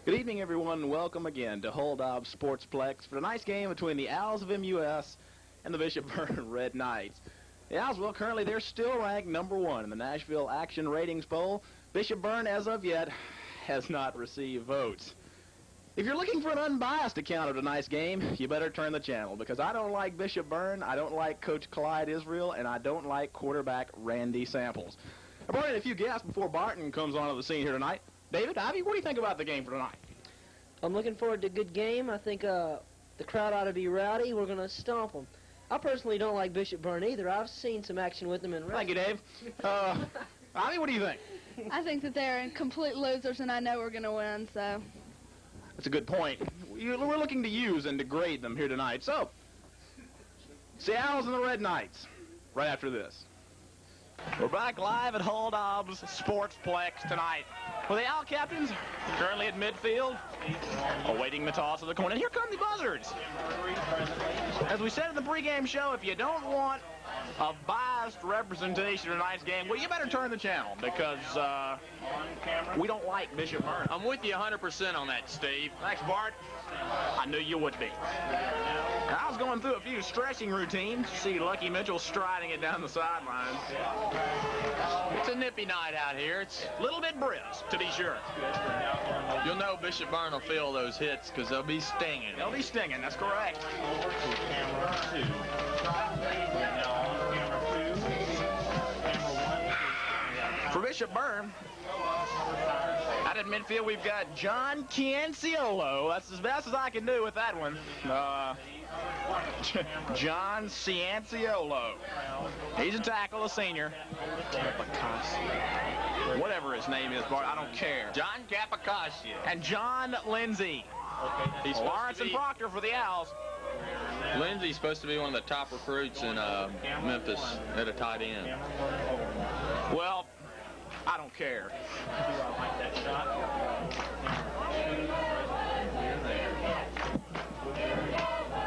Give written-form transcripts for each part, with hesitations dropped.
Good evening, everyone, and welcome again to Hull Dobbs Sportsplex for tonight's game between the Owls of MUS and the Bishop Byrne Red Knights. The Owls, well, currently they're still ranked #1 in the Nashville Action Ratings Poll. Bishop Byrne, as of yet, has not received votes. If you're looking for an unbiased account of tonight's game, you better turn the channel, because I don't like Bishop Byrne, I don't like Coach Clyde Israel, and I don't like quarterback Randy Samples. I brought in a few guests before Barton comes onto the scene here tonight. David, Ivy, what do you think about the game for tonight? I'm looking forward to a good game. I think the crowd ought to be rowdy. We're going to stomp them. I personally don't like Bishop Byrne either. I've seen some action with them in wrestling. Thank you, Dave. Ivy, what do you think? I think that they're complete losers, and I know we're going to win, so. That's a good point. We're looking to use and degrade them here tonight. So, it's the Owls and the Red Knights right after this. We're back live at Hull Dobbs Sportsplex tonight. Well, the Owl captains currently at midfield, awaiting the toss of the coin. And here come the buzzards. As we said in the pregame show, if you don't want a biased representation of tonight's game, well, you better turn the channel, because we don't like Bishop Byrne. I'm with you 100% on that, Steve. Thanks, Bart. I knew you would be. I was going through a few stretching routines. See Lucky Mitchell striding it down the sidelines. It's a nippy night out here. It's A little bit brisk, to be sure. You'll know Bishop Byrne will feel those hits because they'll be stinging. They'll be stinging, that's correct. For Bishop Byrne, out at midfield, we've got John Cianciolo. That's as best as I can do with that one. John Cianciolo. He's a tackle, a senior. Whatever his name is, Bart, I don't care. John Capacascia. And John Lindsay. He's Lawrence and Proctor for the Owls. Lindsay's supposed to be one of the top recruits in Memphis at a tight end. Well, I don't care.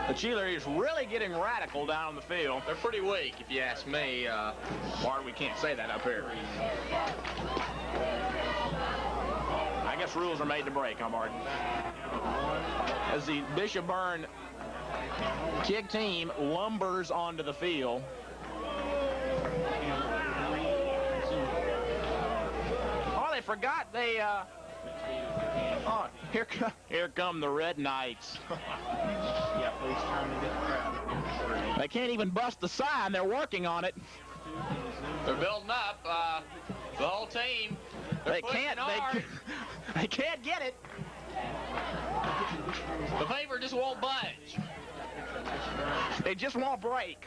The cheerleaders really getting radical down on the field. They're pretty weak, if you ask me. Bart, we can't say that up here. I guess rules are made to break, huh, Bart? As the Bishop Byrne kick team lumbers onto the field. Oh, they forgot they, oh, here come the Red Knights. They can't even bust the sign. They're working on it. They're building up. The whole team. They can't get it. The paper just won't budge. They just won't break.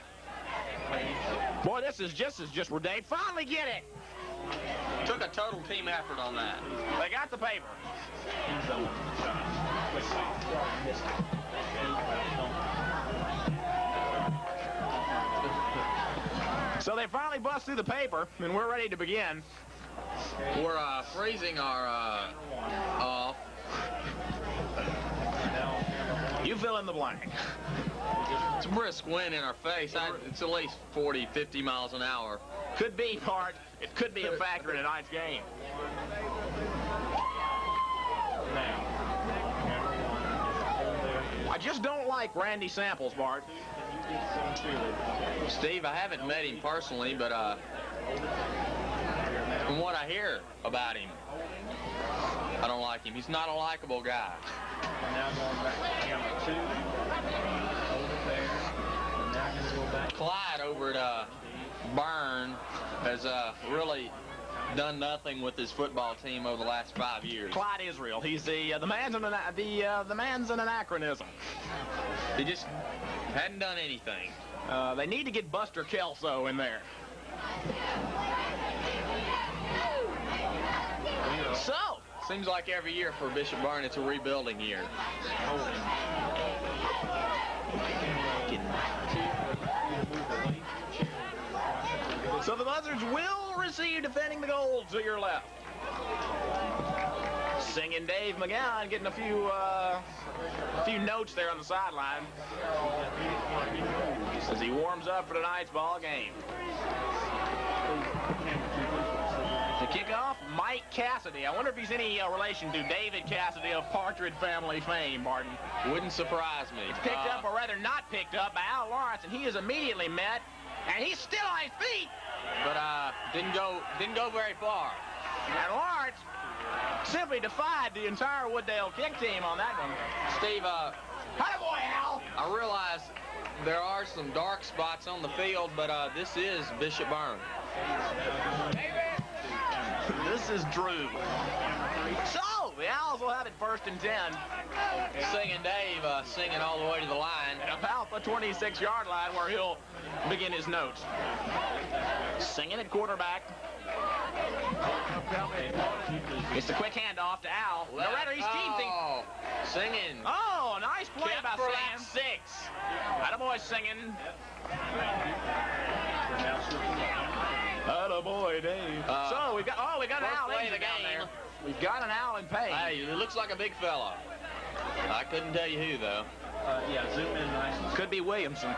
Boy, this is just where they finally get it. Took a total team effort on that. They got the paper. So they finally bust through the paper, and we're ready to begin. We're freezing our off. You fill in the blank. It's a brisk wind in our face. It's at least 40, 50 miles an hour. Could be, Bart. It could be a factor in tonight's game. I just don't like Randy Samples, Bart. Steve, I haven't met him personally, but from what I hear about him, I don't like him. He's not a likable guy. Now going back to camera 2. Over there. And now going to go back. Clyde over at Byrne has really done nothing with his football team over the last 5 years. Clyde Israel. He's the man's an anachronism. He just hadn't done anything. They need to get Buster Kelso in there. So, seems like every year for Bishop Byrne, it's a rebuilding year. So the Buzzards will receive defending the goal to your left. Singing Dave McGowan, getting a few notes there on the sideline as he warms up for tonight's ball game. The kickoff might Mike Cassidy. I wonder if he's any relation to David Cassidy of Partridge Family fame, Martin. Wouldn't surprise me. It's picked up, or rather not picked up, by Al Lawrence, and he is immediately met, and he's still on his feet. But didn't go very far. And Lawrence simply defied the entire Wooddale kick team on that one. Steve, Attaboy, Al! I realize there are some dark spots on the field, but this is Bishop Byrne. This is Drew. So, the Owls will have it 1st and 10. Singing Dave, singing all the way to the line. At about the 26-yard line where he'll begin his notes. Singing at quarterback. It's the quick handoff to Al. No, rather, he's keeping. Singing. Oh, nice play Kept by for Sam. that 6. Attaboy singing. Attaboy, Dave. So we got an Owl play of injured the down game. there. We've got an Owl in pain. Hey, it looks like a big fella. I couldn't tell you who, though. Yeah, zoom in nice and Could be Williamson.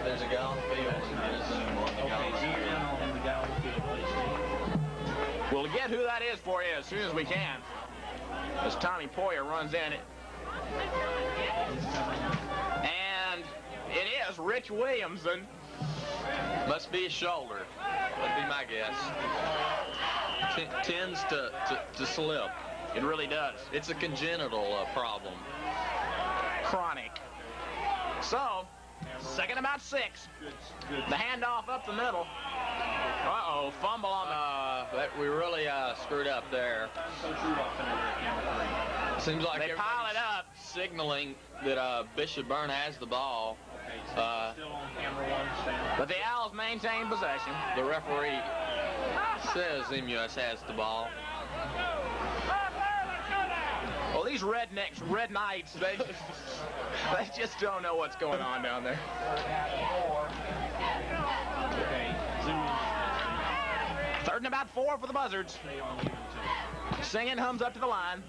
There's a guy on the field. And zoom on the guy on the zoom field. in on the guy on the field, please. We'll get who that is for you as soon as we can. As Tommy Poyer runs in. And it is Rich Williamson. Must be his shoulder. That'd be my guess. Tends to slip. It really does. It's a congenital problem. Chronic. So, 2nd about 6. The handoff up the middle. Uh-oh, fumble on the... We really screwed up there. Seems like They pile it up. signaling that Bishop Byrne has the ball. Still on camera 1, Sam. But the Owls maintain possession. The referee says MUS has the ball. Well, these rednecks, Red Knights, they just don't know what's going on down there. Okay, zoom in. 3rd and about 4 for the Buzzards. Stay on you, too. Singing hums up to the line.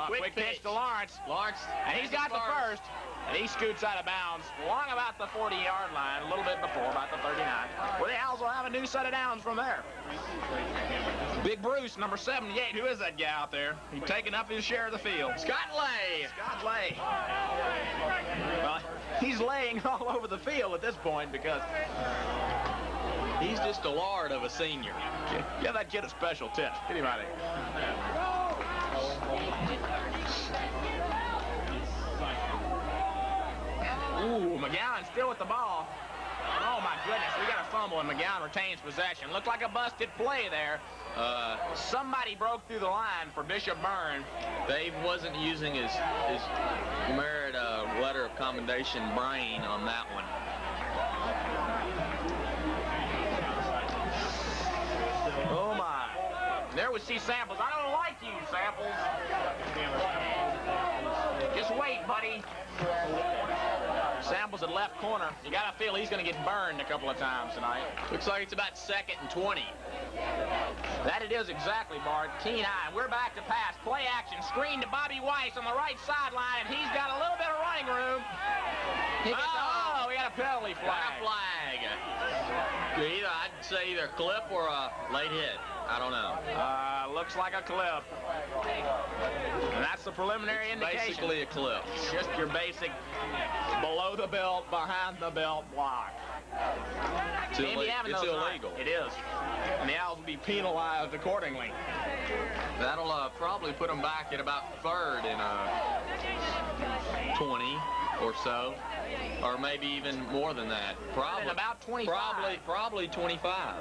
Quick pitch to Lawrence. Lawrence. And he's got the first. And he scoots out of bounds along about the 40-yard line, a little bit before, about the 39. Well, the Owls will have a new set of downs from there. Big Bruce, number 78. Who is that guy out there? He's taking up his share of the field. Scott Lay. Scott Lay. Well, he's laying all over the field at this point because He's just a lord of a senior. give that kid a special tip. Get him out of here. Ooh, McGowan still with the ball. Oh, my goodness, we got a fumble, and McGowan retains possession. Looked like a busted play there. Somebody broke through the line for Bishop Byrne. Dave wasn't using his merit letter of commendation brain on that one. Oh, my. There we see Samples. I don't like you, Samples. Just wait, buddy. Samples at left corner. You got to feel he's going to get burned a couple of times tonight. Looks like it's about 2nd and 20. That it is exactly, Bart. Keen eye. We're back to pass. Play action. Screen to Bobby Weiss on the right sideline. He's got a little bit of running room. Oh, we got a penalty flag. I'd say either a clip or a late hit. I don't know. Looks like a clip. And that's the preliminary indication. Basically a clip. Just your basic below the belt, behind the belt block. It's illegal. It is. And the Owls will be penalized accordingly. That'll probably put them back at about 3rd and 20 or so. Or maybe even more than that. Probably about 25. Probably 25.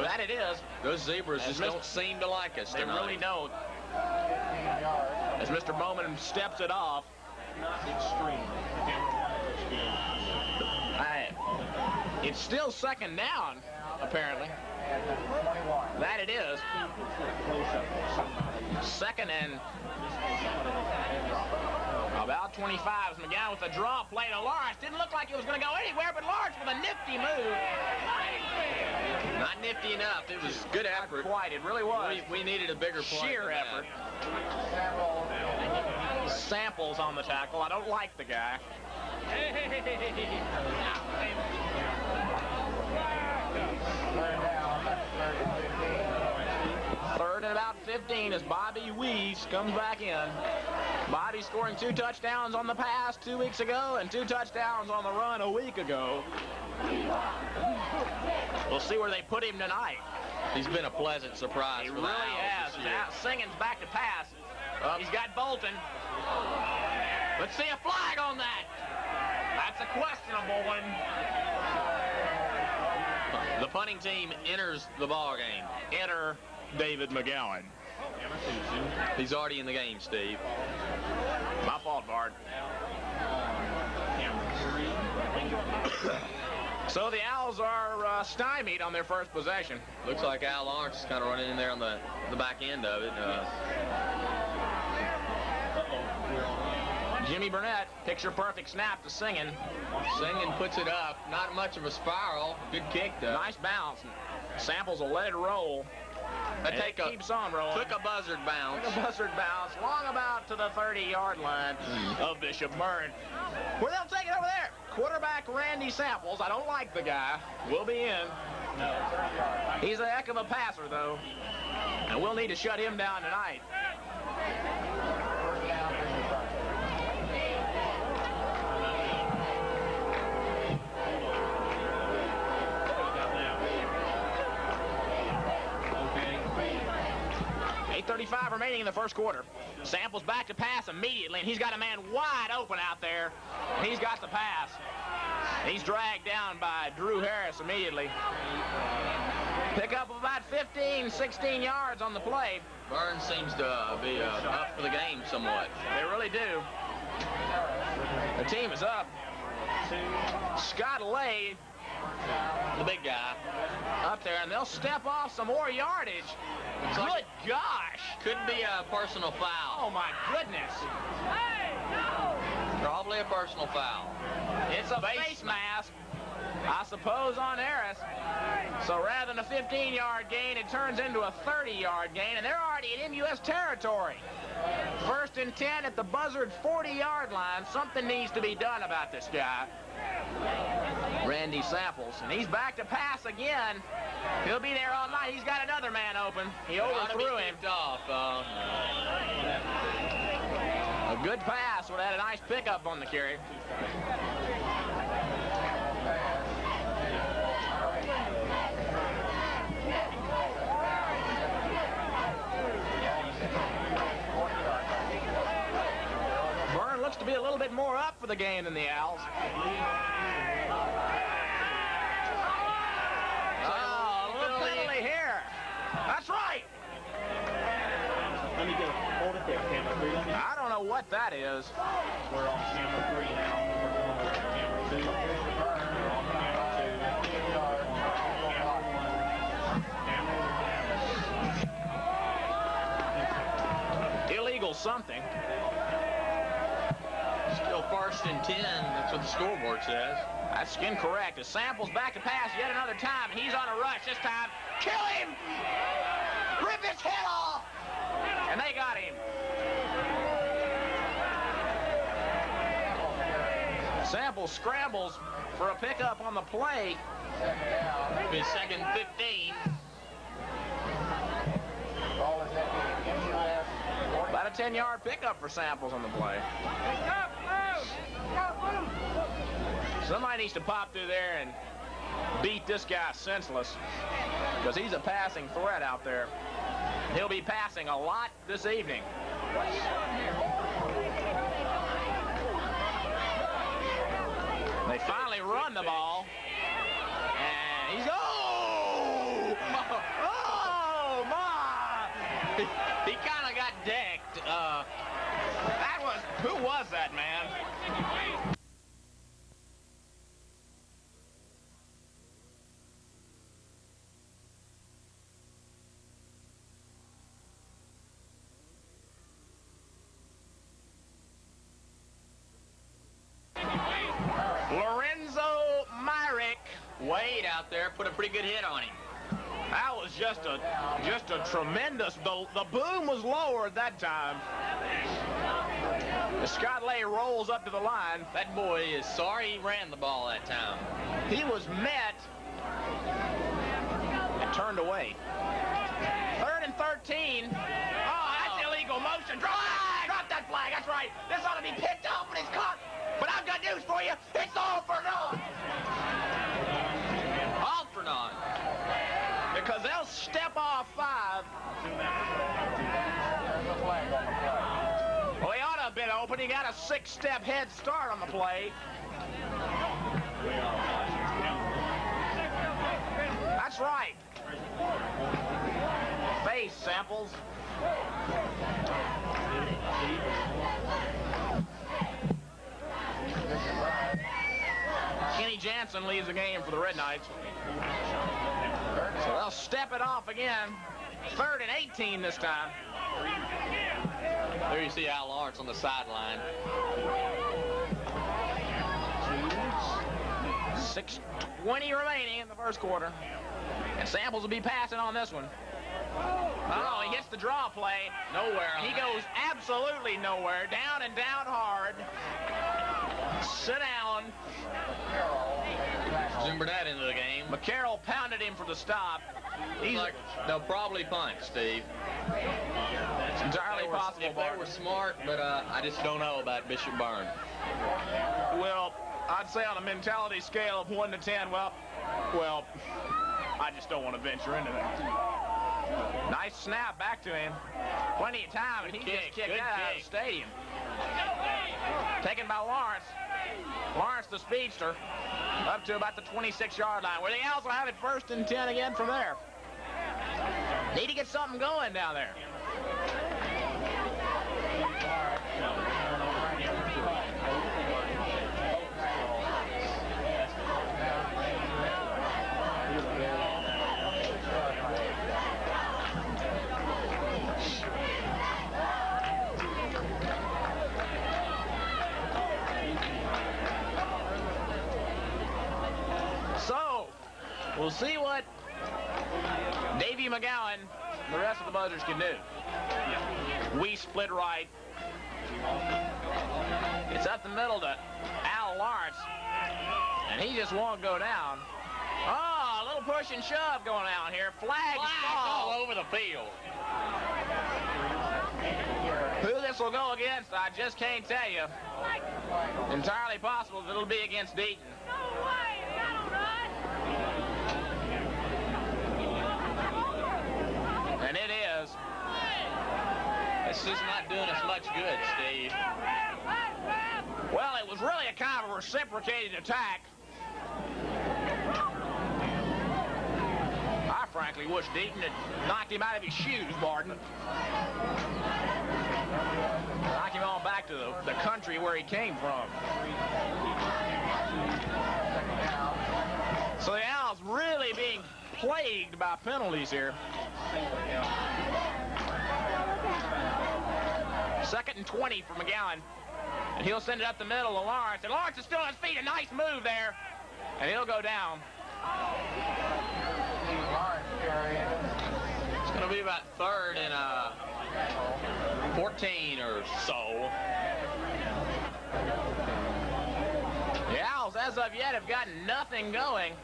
That it is. Those zebras just don't seem to like us They tonight. really don't. As Mr. Bowman steps it off. Not extreme. It's still 2nd down, apparently. That it is. 2nd and about 25. McGowan with a draw play to Lawrence. Didn't look like it was going to go anywhere, but Lawrence with a nifty move. Not nifty enough. It was good effort. Not quite. It really was. We needed a bigger play. Sheer than effort. Samples on the tackle. I don't like the guy. 15 as Bobby Weiss comes back in. Bobby scoring 2 touchdowns on the pass 2 weeks ago and 2 touchdowns on the run a week ago. We'll see where they put him tonight. He's been a pleasant surprise. He for really the Owls has. this year. Now Singen's back to pass. He's got Bolton. Let's see a flag on that. That's a questionable one. The punting team enters the ball game. Enter David McGowan. He's already in the game, Steve. My fault, Bart. So the Owls are stymied on their first possession. Looks like Al Lawrence is kind of running in there on the back end of it. Jimmy Burnett, picture-perfect snap to Singen. Singen puts it up. Not much of a spiral. Good kick, though. Nice bounce. Samples will let it roll. It Keeps on rolling. Took a buzzard bounce. Took a buzzard bounce, long about to the 30-yard line of Bishop Byrne. Where they'll take it over there. Quarterback Randy Samples, I don't like the guy, will be in. He's a heck of a passer, though, and we'll need to shut him down tonight. .35 remaining in the first quarter. Samples back to pass immediately, and he's got a man wide open out there. And he's got the pass. He's dragged down by Drew Harris immediately. Pick up about 15, 16 yards on the play. Byrne seems to be up for the game somewhat. They really do. The team is up. Scott Lay, The big guy. up there, and they'll step off some more yardage. Good gosh. Could be a personal foul. Oh, my goodness. Probably a personal foul. It's a face mask, I suppose, on Harris. So rather than a 15-yard gain, it turns into a 30-yard gain, and they're already in MUS territory. 1st and 10 at the buzzard 40-yard line. Something needs to be done about this guy, Randy Samples. And he's back to pass again. He'll be there all night. He's got another man open. He overthrew him. A good pass would have had a nice pickup on the carry. Byrne looks to be a little bit more up for the game than the Owls. Oh, a little penalty here. That's right. Let me go. Hold it there, camera 3. Let me. I don't know what that is. We're on camera 3 now. We're going over to camera 2. We're on camera 2. Illegal something. Still 1st and 10. That's what the scoreboard says. That's incorrect. As Samples back to pass yet another time, and he's on a rush this time. Kill him! Rip his head off! And they got him. Samples scrambles for a pickup on the play. His 2nd 15. About a 10-yard pickup for Samples on the play. Somebody needs to pop through there and beat this guy senseless, because he's a passing threat out there. He'll be passing a lot this evening. They finally run the ball, and he's oh my! He kind of got decked. Who was that, man? Lorenzo Myrick. Wade out there put a pretty good hit on him. That was just a tremendous. The boom was lowered that time. Scott Lay rolls up to the line. That boy is sorry he ran the ball that time. He was met and turned away. Third and 13. Oh, that's illegal motion. Drop that flag. That's right. This ought to be picked up, but it's caught. But I've got news for you. It's all for naught. All for naught. Because they'll step off 5. Well, he ought to have been open. He got a 6-step head start on the play. That's right. Face samples. Kenny Jansen leaves the game for the Red Knights. So they'll step it off again. 3rd and 18 this time. There you see Al Lawrence on the sideline. 6:20 remaining in the first quarter. And Samples will be passing on this one. Oh, he hits the draw play. Nowhere. He goes absolutely nowhere. Down and down hard. Sit down. Jim Burnett into the game. McCarroll pounded him for the stop. He's like, they'll probably punch, Steve. It's entirely possible. If they were smart, but I just don't know about Bishop Byrne. Well, I'd say on a mentality scale of 1 to 10, well, I just don't want to venture into that. Nice snap back to him. Plenty of time, and he just kicked that out of the stadium. Taken by Lawrence. Lawrence, the speedster, up to about the 26-yard line, where the Owls will have it 1st and 10 again from there. Need to get something going down there. So, we'll see what Davey McGowan, the rest of the Buzzards can do. We split right. It's up the middle to Al Lawrence, and he just won't go down. Oh, a little push and shove going on here. Flags all over the field. Who this will go against, I just can't tell you. Entirely possible that it'll be against Deaton. And it is. This is not doing us much good, Steve. Well, it was really a kind of a reciprocated attack. I frankly wish Deaton had knocked him out of his shoes, Barton. Knock him on back to the country where he came from. So the Owls really being plagued by penalties here. 2nd and 20 for McGowan. And he'll send it up the middle to Lawrence. And Lawrence is still on his feet. A nice move there. And he'll go down. It's going to be about 3rd and 14 or so. The Owls, as of yet, have gotten nothing going.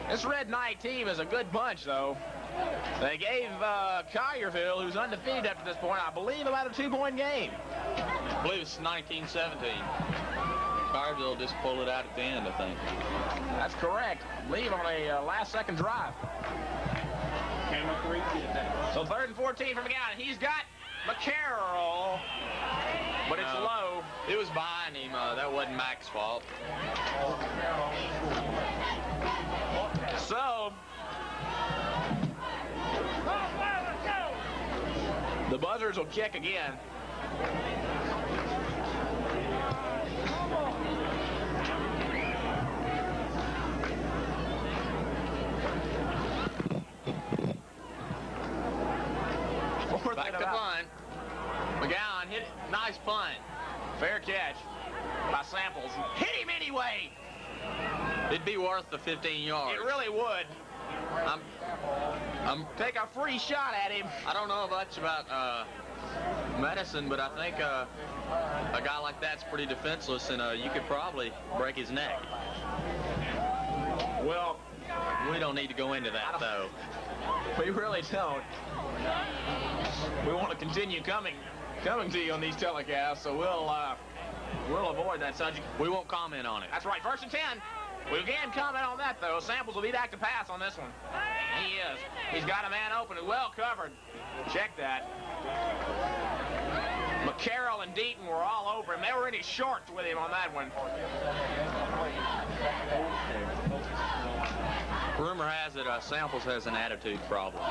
This Red Knight team is a good bunch, though. They gave Collierville, who's undefeated up to this point, I believe about a 2-point game. I believe it's 19-17. Collierville just pulled it out at the end, I think. That's correct. I believe on a last-second drive. So 3rd and 14 from McGowan. He's got McCarroll, but it's low. It was behind him. That wasn't Mac's fault. So the Buzzards will kick again. Back to punt. McGowan hit it. Nice punt. Fair catch by Samples. Hit him anyway. It'd be worth the 15 yards. It really would. I'm Take a free shot at him. I don't know much about medicine, but I think a guy like that's pretty defenseless, and you could probably break his neck. Well, We don't need to go into that, though. We really don't. We want to continue coming to you on these telecasts, so we'll avoid that subject. We won't comment on it. That's right, 1st and 10. We can comment on that, though. Samples will be back to pass on this one. He is. He's got a man open and well covered. Check that. McCarroll and Deaton were all over him. They were in his shorts with him on that one. Rumor has it Samples has an attitude problem.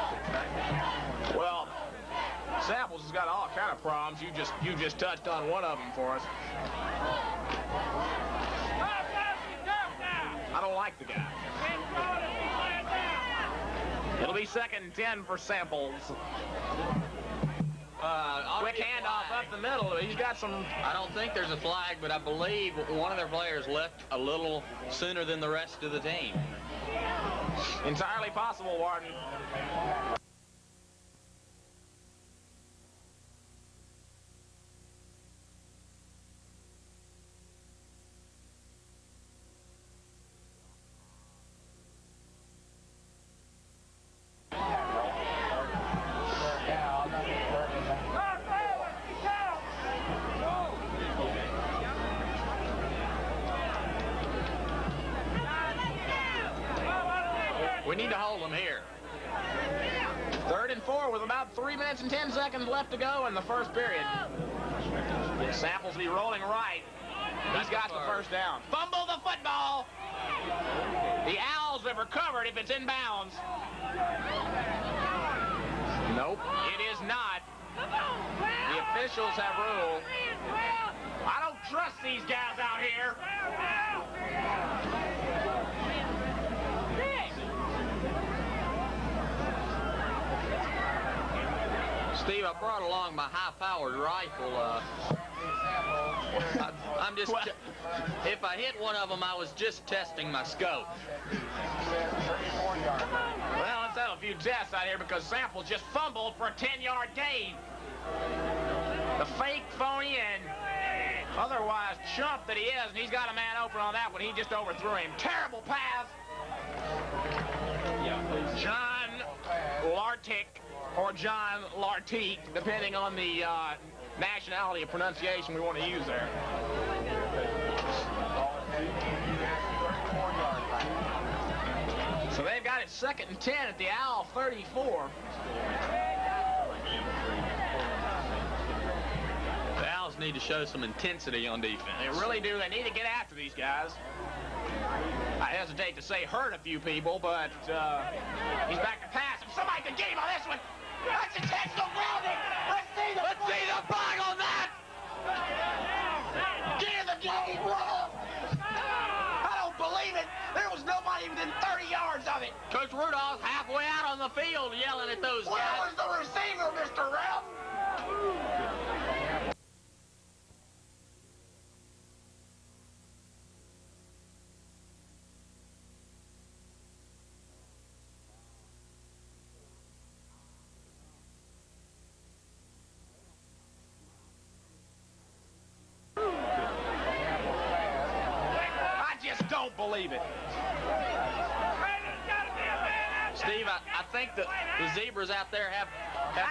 Well, Samples has got all kind of problems. You just touched on one of them for us. I don't like the guy. It'll be 2nd and 10 for Samples. Quick handoff up the middle. He's got some... I don't think there's a flag, but I believe one of their players left a little sooner than the rest of the team. Entirely possible, Warden. We need to hold them here. 3rd and 4 with about 3 minutes and 10 seconds left to go in the first period. Samples be rolling right. He's got the first down. Fumble the football. The Owls have recovered if it's in bounds. Nope, it is not. The officials have ruled. I don't trust these guys out here. Steve, I brought along my high-powered rifle. I'm just... if I hit one of them, I was just testing my scope. Well, let's have a few tests out here because Samples just fumbled for a 10-yard gain. The fake, phony, and otherwise chump that he is, and he's got a man open on that one. He just overthrew him. Terrible pass. John Lartick, or John Lartique, depending on the nationality of pronunciation we want to use there. So they've got it 2nd and 10 at the Owl 34. The Owls need to show some intensity on defense. They really do. They need to get after these guys. I hesitate to say hurt a few people, but he's back to pass. If somebody can get him on this one, that's intentional grounding. Let's see the flag on that. Get in the game, bro. I don't believe it. There was nobody within 30 yards of it. Coach Rudolph's halfway out on the field yelling at those Where guys. was the receiver, Mr. Ralph? Don't believe it. Steve, I think that the Zebras out there have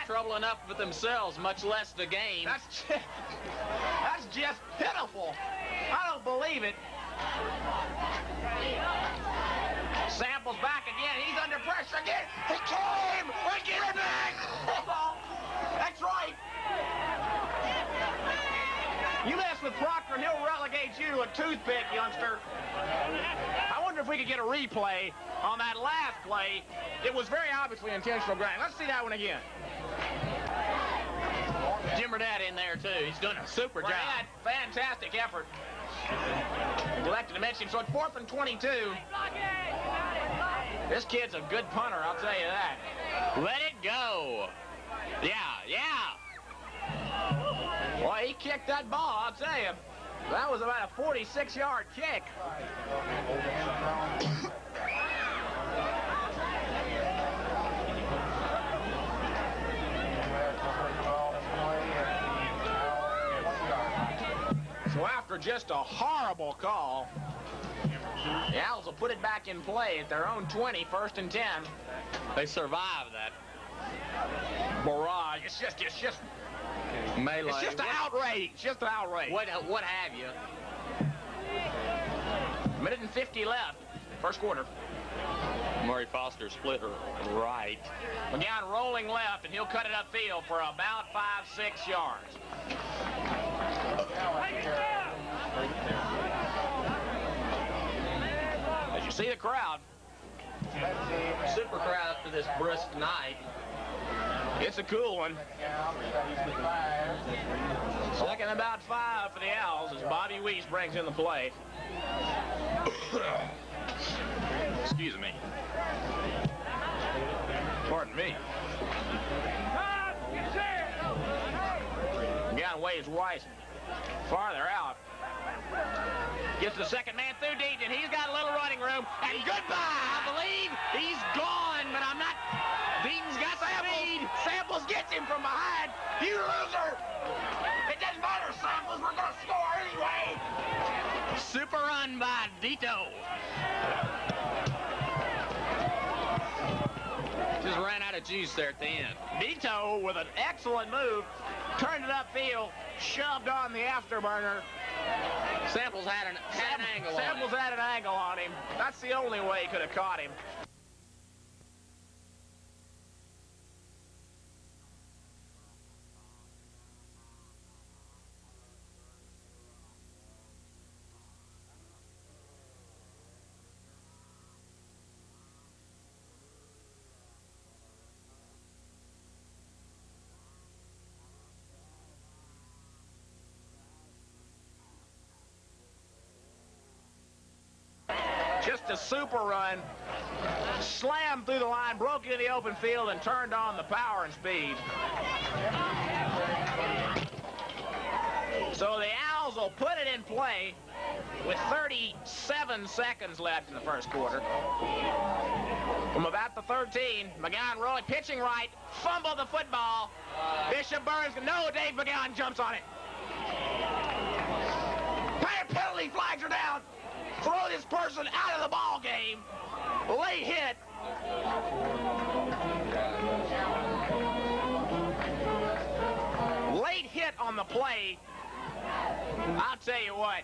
trouble enough with themselves, much less the game. That's just pitiful. I don't believe it. Samples back again. He's under pressure again. He came. We get it back. That's right. You mess with Proctor and he'll relegate you to a toothpick, youngster. I wonder if we could get a replay on that last play. It was very obviously intentional grounding. Let's see that one again. Jim Burnett in there, too. He's doing a super job. Fantastic effort. Neglected to mention, so it's 4th and 22. This kid's a good punter, I'll tell you that. Let it go. Yeah. Boy, he kicked that ball, I'll tell you. That was about a 46-yard kick. So after just a horrible call, The Owls will put it back in play at their own 20, 1st and 10. They survived that Barrage. It's just melee. It's just an outrage. It's just an outrage. What have you? Minute and 50 left. First quarter. Murray Foster split her right. McGowan rolling left, and he'll cut it upfield for about 5-6 yards. As you see the crowd. Super crowd for this brisk night. It's a cool one. Second about 5 for the Owls as Bobby Weiss brings in the play. Excuse me. Pardon me. Again, waves Weiss farther out. Gets the second man through Deaton. He's got a little running room. And goodbye! I believe he's gone, but I'm not. Deaton's got speed. Samples gets him from behind. You loser! It doesn't matter, Samples. We're going to score anyway. Super run by Dito. Just ran out of juice there at the end. Dito with an excellent move. Turned it upfield. Shoved on the afterburner. Samples had an angle on him. Samples had an angle on him. That's the only way he could have caught him. Just a super run, slammed through the line, broke into the open field, and turned on the power and speed. So the Owls will put it in play with 37 seconds left in the first quarter. From about the 13, McGowan rolling, pitching right, fumble the football. Bishop Burns, no, Dave McGowan jumps on it. Penalty flags are down. Throw this person out of the ball game. Late hit. Late hit on the play. I'll tell you what.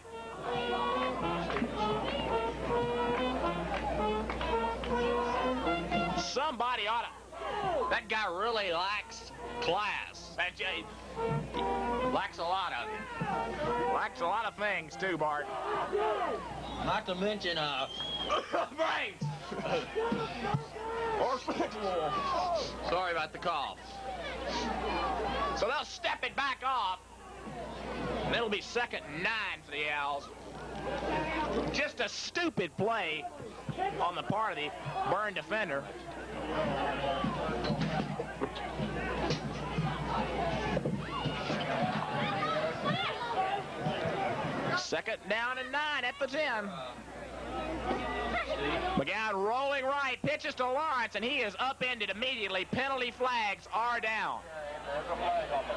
Somebody ought to. That guy really lacks class. Lacks a lot of it. Lacks a lot of things too, Bart. Not to mention, brains. Or football. Sorry about the call. So they'll step it back off. And it'll be 2nd and 9 for the Owls. Just a stupid play on the part of the Byrne defender. Second down and 9 at the 10. McGowan rolling right, pitches to Lawrence, and he is upended immediately. Penalty flags are down.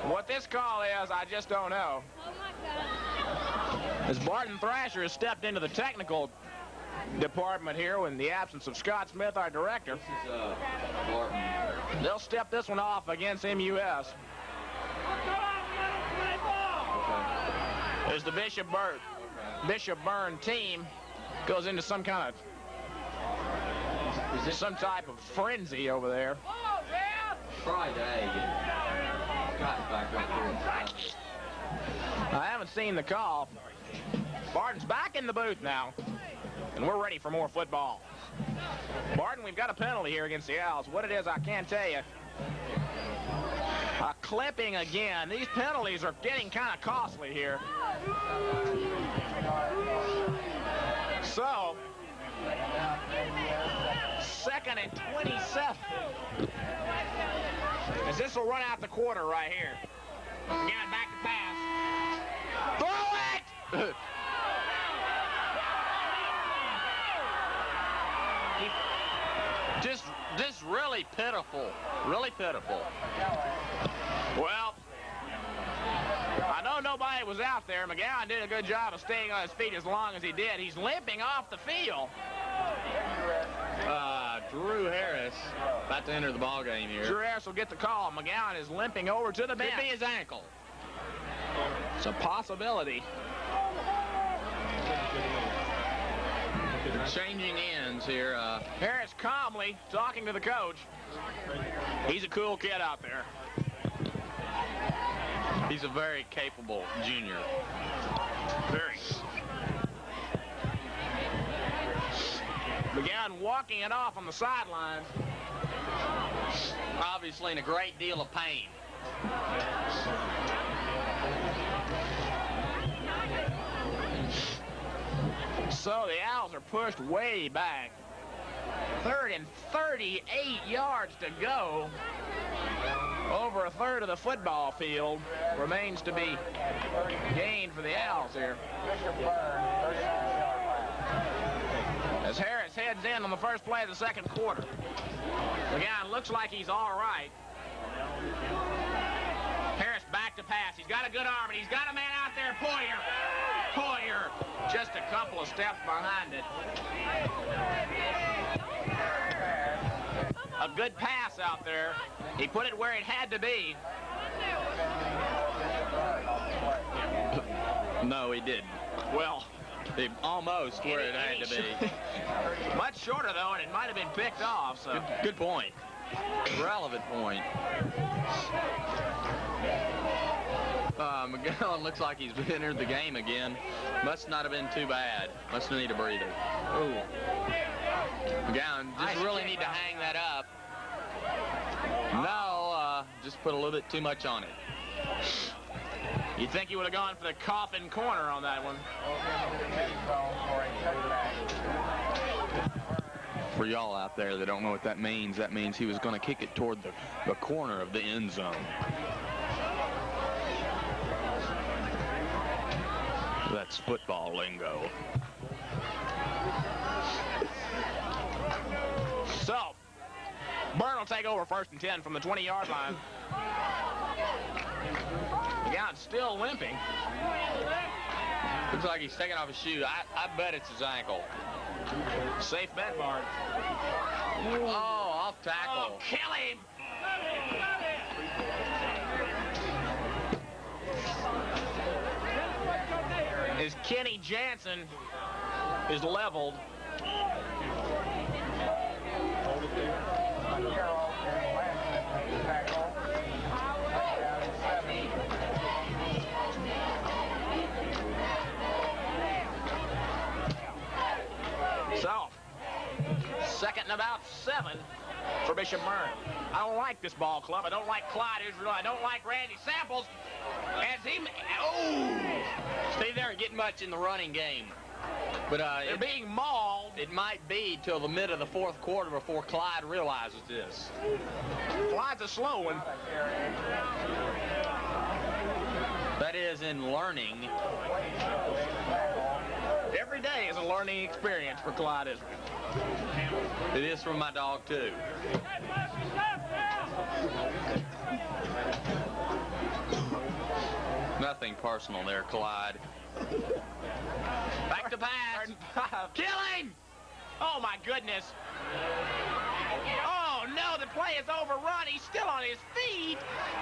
What this call is, I just don't know. As Barton Thrasher has stepped into the technical department here in the absence of Scott Smith, our director. This is Barton. They'll step this one off against MUS. As the Bishop Byrne team goes into some kind of some type of frenzy over there. Friday. Scott's back right here. I haven't seen the call. Barton's back in the booth now, and we're ready for more football. Barton, we've got a penalty here against the Owls. What it is, I can't tell you. A clipping again. These penalties are getting kind of costly here. So, 2nd and 27. As this will run out the quarter right here. Again, back to pass. Throw it! Just really pitiful. Really pitiful. Well, I know nobody was out there. McGowan did a good job of staying on his feet as long as he did. He's limping off the field. Drew Harris about to enter the ball game here. Drew Harris will get the call. McGowan is limping over to the bench. Could be his ankle. It's a possibility. Changing ends here. Harris calmly talking to the coach. He's a cool kid out there. He's a very capable junior. Very. McGowan walking it off on the sidelines. Obviously in a great deal of pain. So the Owls are pushed way back. 3rd and 38 yards to go. Over a third of the football field remains to be gained for the Owls here. As Harris heads in on the first play of the second quarter. McGowan looks like he's all right. Harris back to pass. He's got a good arm, and he's got a man out there, Poyer, just a couple of steps behind it. A good pass out there. He put it where it had to be. No, he didn't. Well, almost where it had to be. Much shorter, though, and it might have been picked off. So Good point. Relevant point. McGowan looks like he's entered the game again. Must not have been too bad. Must need a breather. Ooh. McGowan just really need to hang that up. No, just put a little bit too much on it. You'd think he would have gone for the coffin corner on that one. For y'all out there that don't know what that means he was going to kick it toward the corner of the end zone. That's football lingo. So, Byrne will take over 1st and 10 from the 20-yard line. McGowan's still limping. Looks like he's taking off his shoe. I bet it's his ankle. Safe bet, Byrne. Oh, off tackle. Oh, kill him! As Kenny Jansen is leveled. So, 2nd and about 7 for Bishop Byrne. I don't like this ball club. I don't like Clyde Israel. I don't like Randy Samples. As he... Oh! See, they aren't getting much in the running game. But they're being mauled. It might be till the mid of the 4th quarter before Clyde realizes this. Clyde's a slow one. That is in learning. Every day is a learning experience for Clyde Israel. It is for my dog, too. Nothing personal there, Clyde. Back to pass. Kill him! Oh, my goodness. Oh, no, the play is overrun. He's still on his feet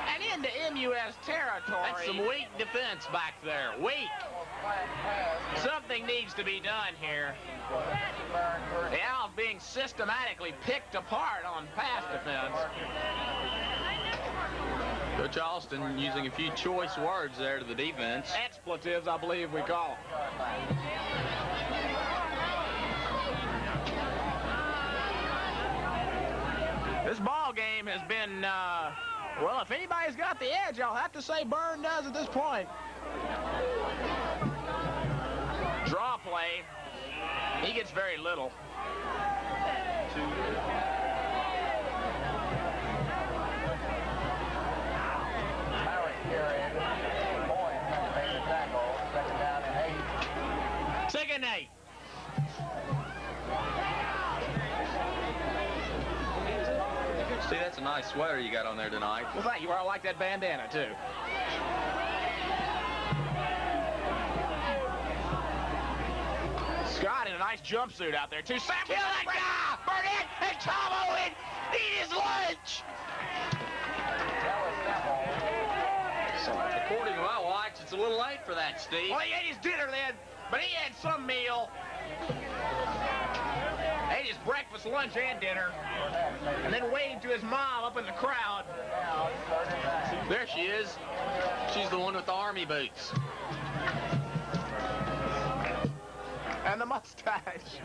and into MUS territory. That's some weak defense back there. Weak. Something needs to be done here. The Owls being systematically picked apart on pass defense. Coach Alston using a few choice words there to the defense. Expletives, I believe we call. This ball game has been, well, if anybody's got the edge, I'll have to say Byrne does at this point. Draw play. He gets very little. Second and 8. See, that's a nice sweater you got on there tonight. Well, thank you. I like that bandana, too. Nice jumpsuit out there, too. Samples. Kill that guy! Burnett and Tom Owen eat his lunch! According to my watch, it's a little late for that, Steve. Well, he ate his dinner then, but he had some meal. Ate his breakfast, lunch, and dinner, and then waved to his mom up in the crowd. There she is. She's the one with the army boots. And the mustache.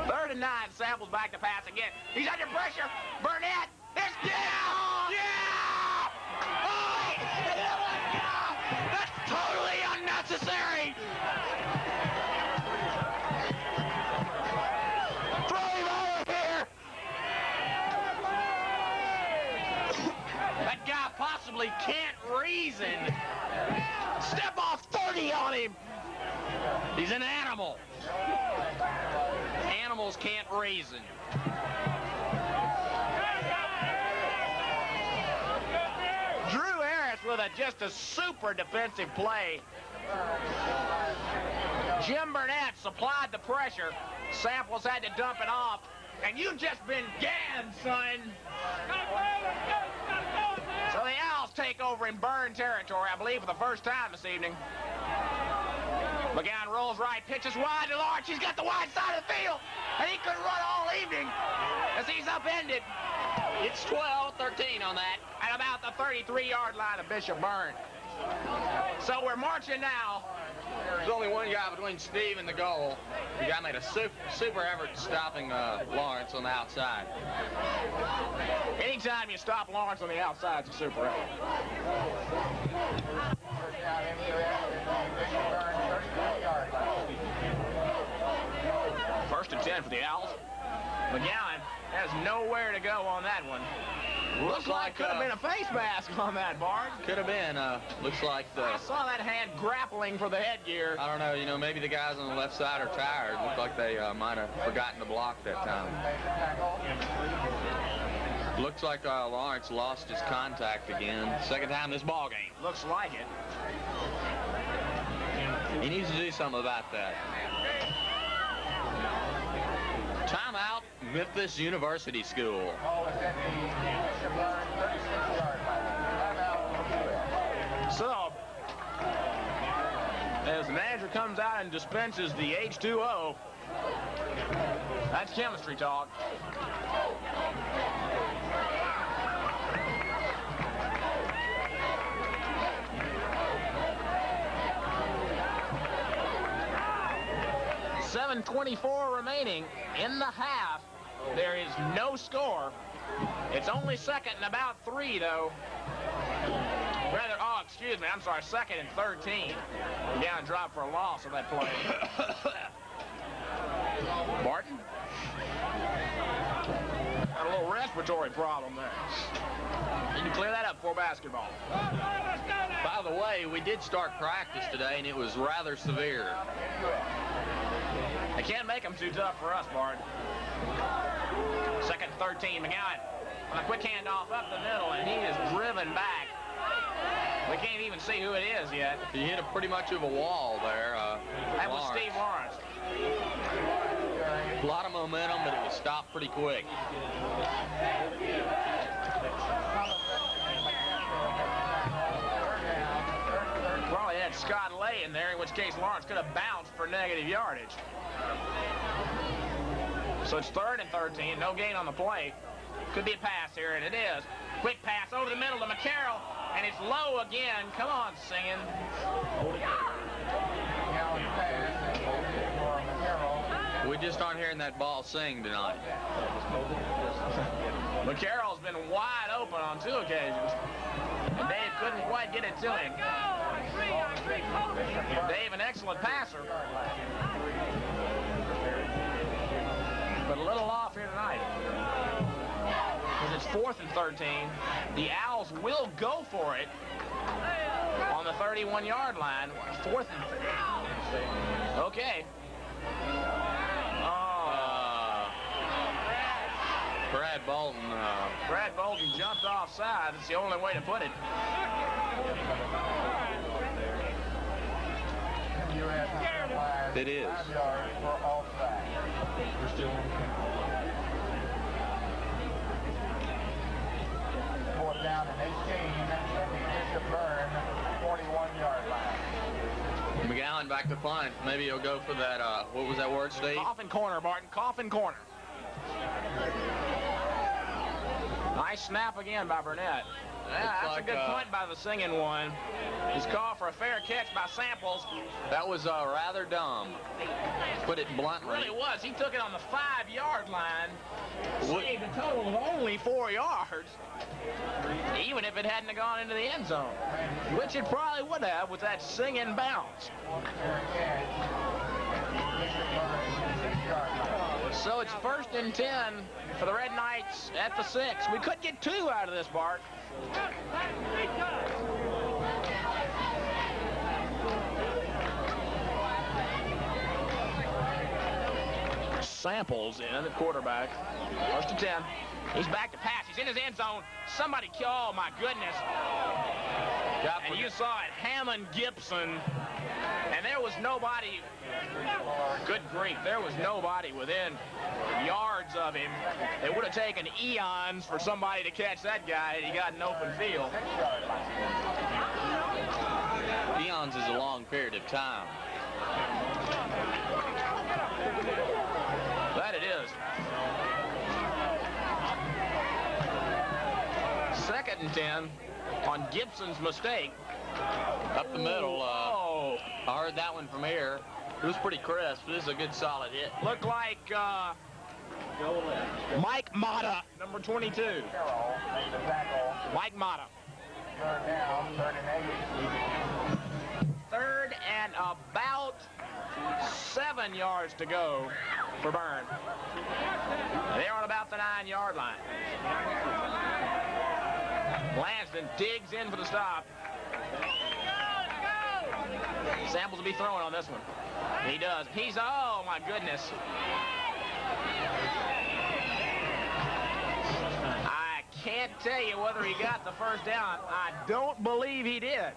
Third and 9, Samples back to pass again. He's under pressure. Burnett is down! Yeah! Oh, that's totally unnecessary! Throw him over here! That guy possibly can't reason. Step off 30 on him! He's an animal. Animals can't reason. Drew Harris with just a super defensive play. Jim Burnett supplied the pressure. Samples had to dump it off. And you've just been gagged, son. So the Owls take over in Byrne territory, I believe, for the first time this evening. McGowan rolls right, pitches wide to Lawrence. He's got the wide side of the field, and he could run all evening as he's upended. It's 12-13 on that. At about the 33-yard line of Bishop Byrne. So we're marching now. There's only one guy between Steve and the goal. The guy made a super effort stopping Lawrence on the outside. Anytime you stop Lawrence on the outside, it's a super effort. First and 10 for the Owls. McGowan has nowhere to go on that one. Looks like could have been a face mask on that, Bart. Could have been. Looks like I saw that hand grappling for the headgear. I don't know, maybe the guys on the left side are tired. Looked like they might have forgotten to block that time. Looks like Lawrence lost his contact again. Second time this ball game. Looks like it. He needs to do something about that. Timeout, Memphis University School. So, as the manager comes out and dispenses the H2O, that's chemistry talk. .24 remaining in the half. There is no score. It's only second and about 3, though. Excuse me, I'm sorry, second and 13. Down drop for a loss of that play. Barton? Got a little respiratory problem there. You can clear that up for basketball. By the way, we did start practice today, and it was rather severe. They can't make them too tough for us, Bart. Second 13, McGowan on a quick handoff up the middle, and he is driven back. We can't even see who it is yet. He hit pretty much of a wall there. That was Steve Lawrence. A lot of momentum, but it was stopped pretty quick. Probably had Scott Lay in there, in which case Lawrence could have bounced for negative yardage. So it's third and 13, no gain on the play. Could be a pass here, and it is. Quick pass over the middle to McCarroll, and it's low again. Come on, singing. We just aren't hearing that ball sing tonight. McCarroll's been wide open on 2 occasions, and Dave couldn't quite get it to him. Dave, an excellent passer, but a little off here tonight. Because it's 4th and 13. The Owls will go for it on the 31-yard line. 4th and 13. Okay. Brad Bolton jumped offside. It's the only way to put it. It is. 5 yards for offside. We're still on camera. 4th down and 18 at the Bishop Byrne 41-yard line. McGowan back to punt. Maybe he'll go for that, what was that word, Steve? Coffin corner, Barton. Coffin corner. Nice snap again by Burnett. Yeah, that's like, a good punt by the singing one. He's called for a fair catch by Samples. That was rather dumb. Put it It bluntly. really was. He took it on the 5-yard line. Saved a total of only 4 yards. Even if it hadn't gone into the end zone. Which it probably would have with that singing bounce. So it's 1st and 10 for the Red Knights at the 6. We could get 2 out of this, Bart. Samples in at quarterback. 1st and 10. He's back to pass. He's in his end zone. Somebody, oh my goodness. And you saw it, Hammond Gibson. And there was nobody, good grief, there was nobody within yards of him. It would have taken eons for somebody to catch that guy, and he got an open field. Eons is a long period of time. That it is. 2nd and 10 on Gibson's mistake. Up the middle. Oh. I heard that one from here. It was pretty crisp. This is a good solid hit. Looked like Mike Mata, number 22. Mike Mata. 3rd down, 3rd and 8. 3rd and about 7 yards to go for Byrne. They're on about the 9-yard line. Lanston digs in for the stop. Samples will be throwing on this one. He does. He's, oh my goodness. I can't tell you whether he got the 1st down. I don't believe he did.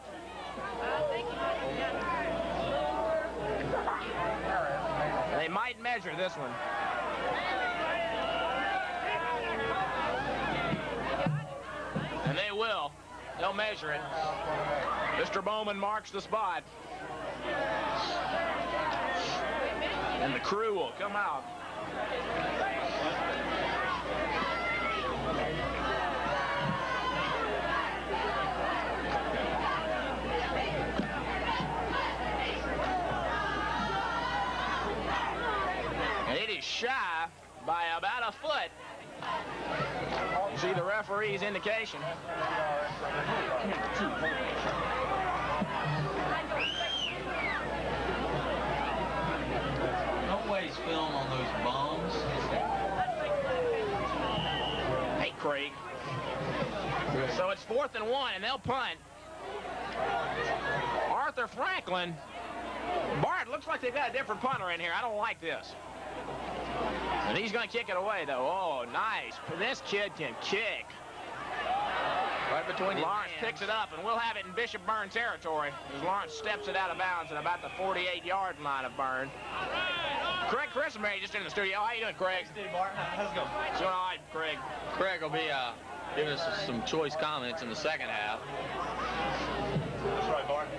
They might measure this one. And they will. They'll measure it. Mr. Bowman marks the spot. And the crew will come out. And it is shy by about a foot. You see the referee's indication. Don't waste film on those bombs. Hey, Craig. So it's 4th and 1, and they'll punt. Arthur Franklin. Bart, looks like they've got a different punter in here. I don't like this. And he's going to kick it away, though. Oh, nice. This kid can kick. Right between his Lawrence hands. picks it up, and we'll have it in Bishop Byrne territory as Lawrence steps it out of bounds at about the 48-yard line of Byrne. Craig Christenberry just in the studio. How you doing, Craig? Steve Barton, how's it going? Doing all right, Craig. Craig will be giving us some choice comments in the 2nd half. That's right, Barton.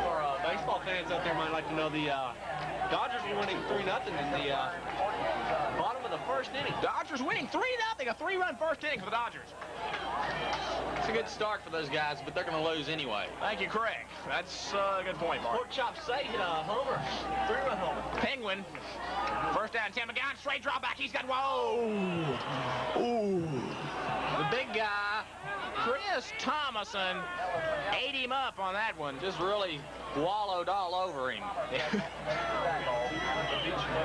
For baseball fans out there might like to know the Dodgers were winning 3-0 in the bottom of the 1st inning. Dodgers winning 3-0. A 3-run 1st inning for the Dodgers. It's a good start for those guys, but they're going to lose anyway. Thank you, Craig. That's a good point, Mark. Pork Chop Say hit a homer, 3-run homer. Penguin. 1st down, Tim McGowan, straight drop back. He's got, whoa. Ooh. The big guy, Chris Thomason, ate him up on that one. Just really wallowed all over him.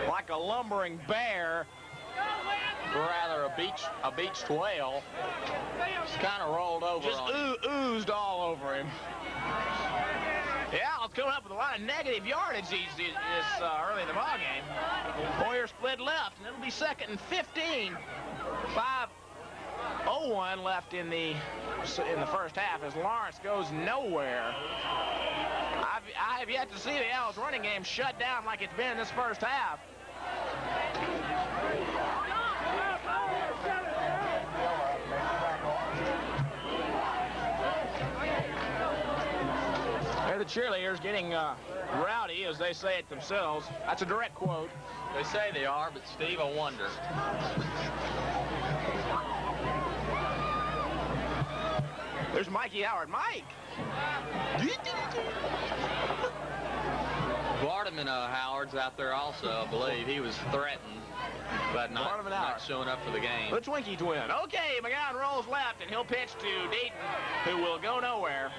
Like a lumbering bear. Rather a beached whale. Just kind of rolled over Just on him. oozed all over him. Yeah, it's coming up with a lot of negative yardage this early in the ball game. Boyer split left, and it'll be 2nd and 15. 0-1 left in the first half as Lawrence goes nowhere. I have yet to see the Owls running game shut down like it's been in this first half. They're the cheerleaders getting rowdy, as they say it themselves. That's a direct quote. They say they are, but Steve, I wonder. There's Mikey Howard. Mike! Vardaman Howard's out there also, I believe. He was threatened about not showing up for the game. The Twinkie twin. Okay, McGowan rolls left, and he'll pitch to Deaton, who will go nowhere.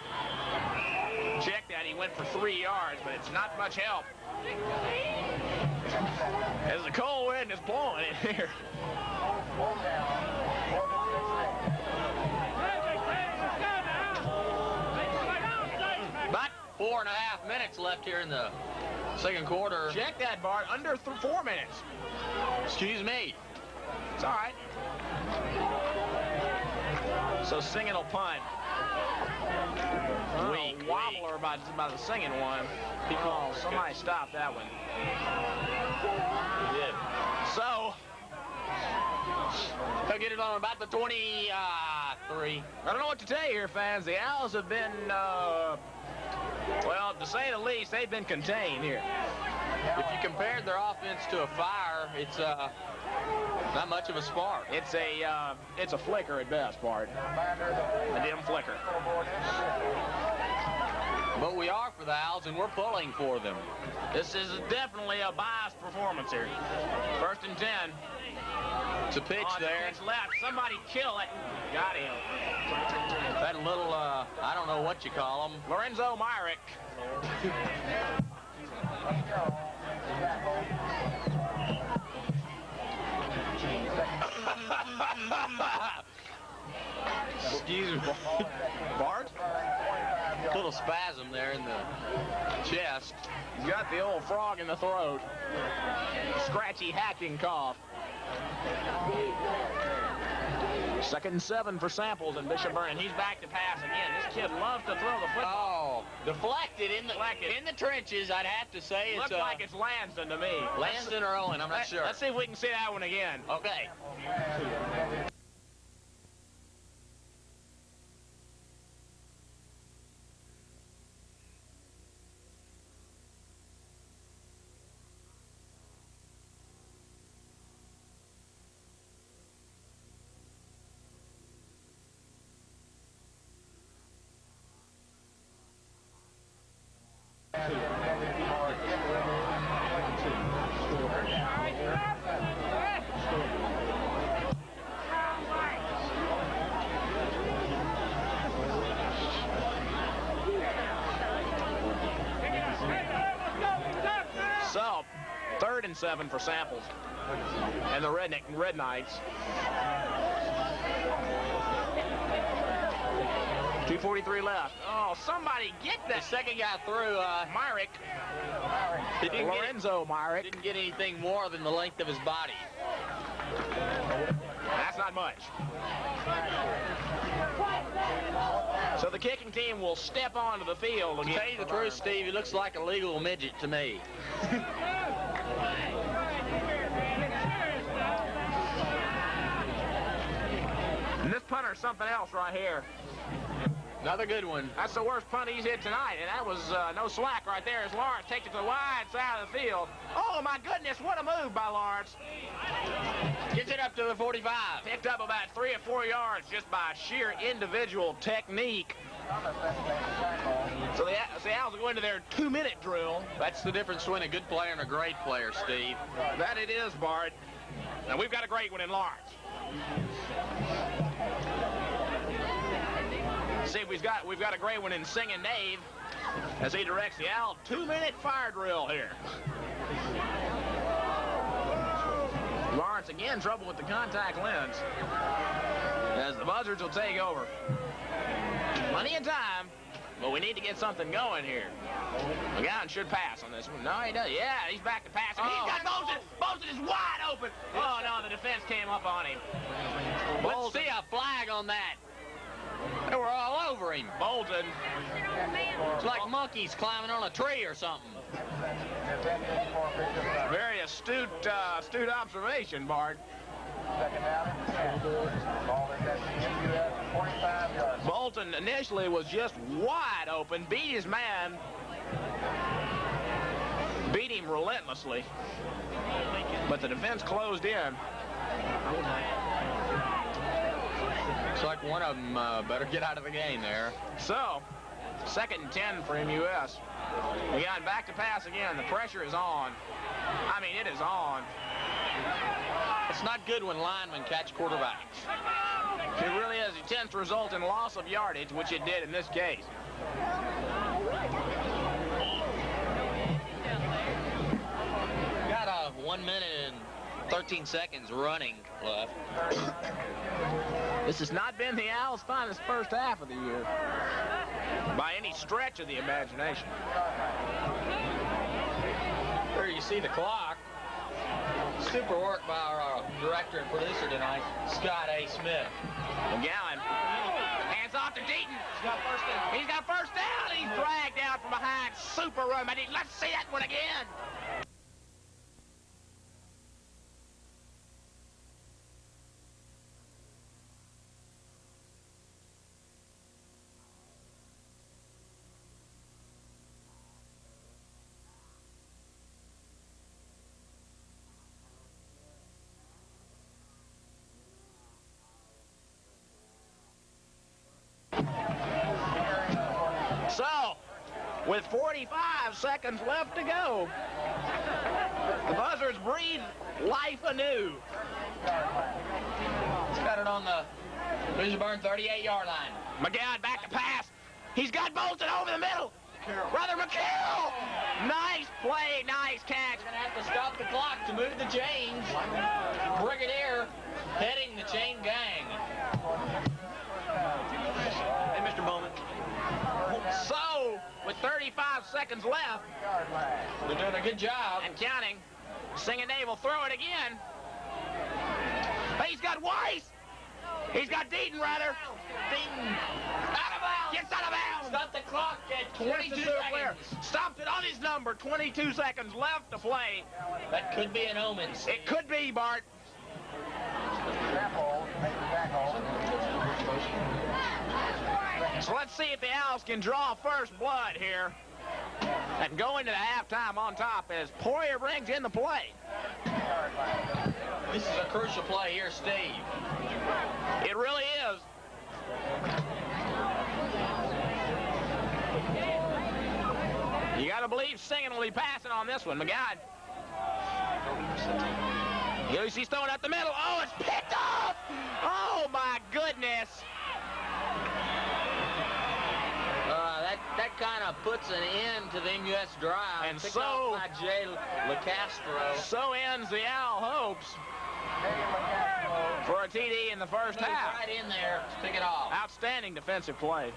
Check that. He went for 3 yards, but it's not much help. As the cold wind is blowing in here. About 4.5 minutes left here in the second quarter. Check that, Bart. Under 4 minutes. Excuse me. It's all right. So Singing will punt. Weak. Wobbler by the Singing one. Oh, somebody stopped that one. He did. So, he'll get it on about the 23. I don't know what to tell you here, fans. The Owls have been, well, to say the least, they've been contained here. If you compared their offense to a fire, it's not much of a spark. It's a flicker at best, Bart. A dim flicker. But we are for the Owls, and we're pulling for them. This is definitely a biased performance here. 1st and 10. It's a pitch there. Pitch left. Somebody kill it. Got him. That little, I don't know what you call him. Lorenzo Myrick. Excuse me. Bart? A little spasm there in the chest. He's got the old frog in the throat. Scratchy hacking cough. 2nd and 7 for Samples and Bishop Byrne. He's back to pass again. This kid loves to throw the football. Oh, deflected in the trenches. I'd have to say Looks like it's Lansden to me. Lansden or Owen, I'm not sure. Let's see if we can see that one again. Okay. So, 3rd and 7 for Samples and the Red Knights. 2:43 left. Oh, somebody get that. The second guy through, Myrick. Lorenzo Myrick. Didn't get anything more than the length of his body. That's not much. So the kicking team will step onto the field again. To tell you the truth, Steve, he looks like a legal midget to me. And this punter's something else right here. Another good one. That's the worst punt he's hit tonight, and that was no slack right there as Lawrence takes it to the wide side of the field. Oh, my goodness, what a move by Lawrence. Gets it up to the 45. Picked up about 3 or 4 yards just by sheer individual technique. So the Owls will go into their 2-minute drill. That's the difference between a good player and a great player, Steve. That it is, Bart. Now, we've got a great one in Lawrence. See, we've got a great one in Singing Dave as he directs the Owl 2-minute fire drill here. Lawrence again trouble with the contact lens as the Buzzards will take over. Plenty of time. but we need to get something going here. McGowan should pass on this one. No, he doesn't. Yeah, he's back to pass. He's got Bolton. Bolton is wide open. Oh, no, the defense came up on him. Let's see a flag on that. They were all over him. Bolton. It's like monkeys climbing on a tree or something. Very astute observation, Bart. Bolton initially was just wide open, beat his man, beat him relentlessly, but the defense closed in. Looks like one of them better get out of the game there. So, 2nd and 10 for MUS. We got back to pass again. The pressure is on. I mean, it is on. It's not good when linemen catch quarterbacks. It really is. It tends to result in loss of yardage, which it did in this case. Got 1 minute and 13 seconds running left. This has not been the Owls' finest first half of the year, by any stretch of the imagination. There you see the clock. Super work by our director and producer tonight, Scott A. Smith. McGowan. Hands off to Deaton. He's got first down. He's dragged out from behind. Super run. Let's see that one again. So, with 45 seconds left to go, the Buzzards breathe life anew. He's got it on the Byrne 38-yard line. McGowan back to pass. He's got Bolton over the middle. Brother McCarroll. Nice play, nice catch. We're going to have to stop the clock to move the chains. Brigadier heading the chain gang. Hey, Mr. Bowman. So, with 35 seconds left, They're doing a good job. and counting, Singing Dave will throw it again. He's got Weiss. He's got Deaton, rather. Deaton. Out of bounds. Gets out of bounds. Stop the clock at 22 seconds. Stopped it on his number. 22 seconds left to play. That could be an omen. It could be, Bart. So let's see if the Owls can draw first blood here and go into the halftime on top as Poirier brings in the play. This is a crucial play here, Steve. It really is. You got to believe Singing will be passing on this one. McGowan. He's throwing up the middle. Oh, it's picked off! Oh, my goodness. That kind of puts an end to the MUS drive. And Picked so- off by Jay LaCastro. So ends the Owl hopes for a TD in the first half. Right in there to pick it off. Outstanding defensive play.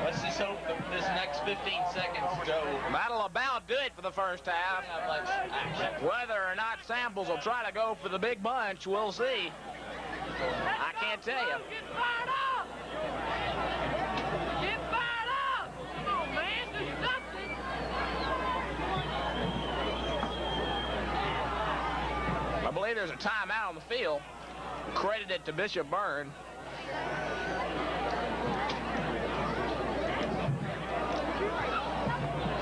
Let's just hope that this next 15 seconds go. That'll about do it for the first half. Not much action. Whether or not Samples will try to go for the big bunch, we'll see. I can't tell you. Get fired up! Get fired up! Come on, man, do something! I believe there's a timeout on the field. Credited to Bishop Byrne.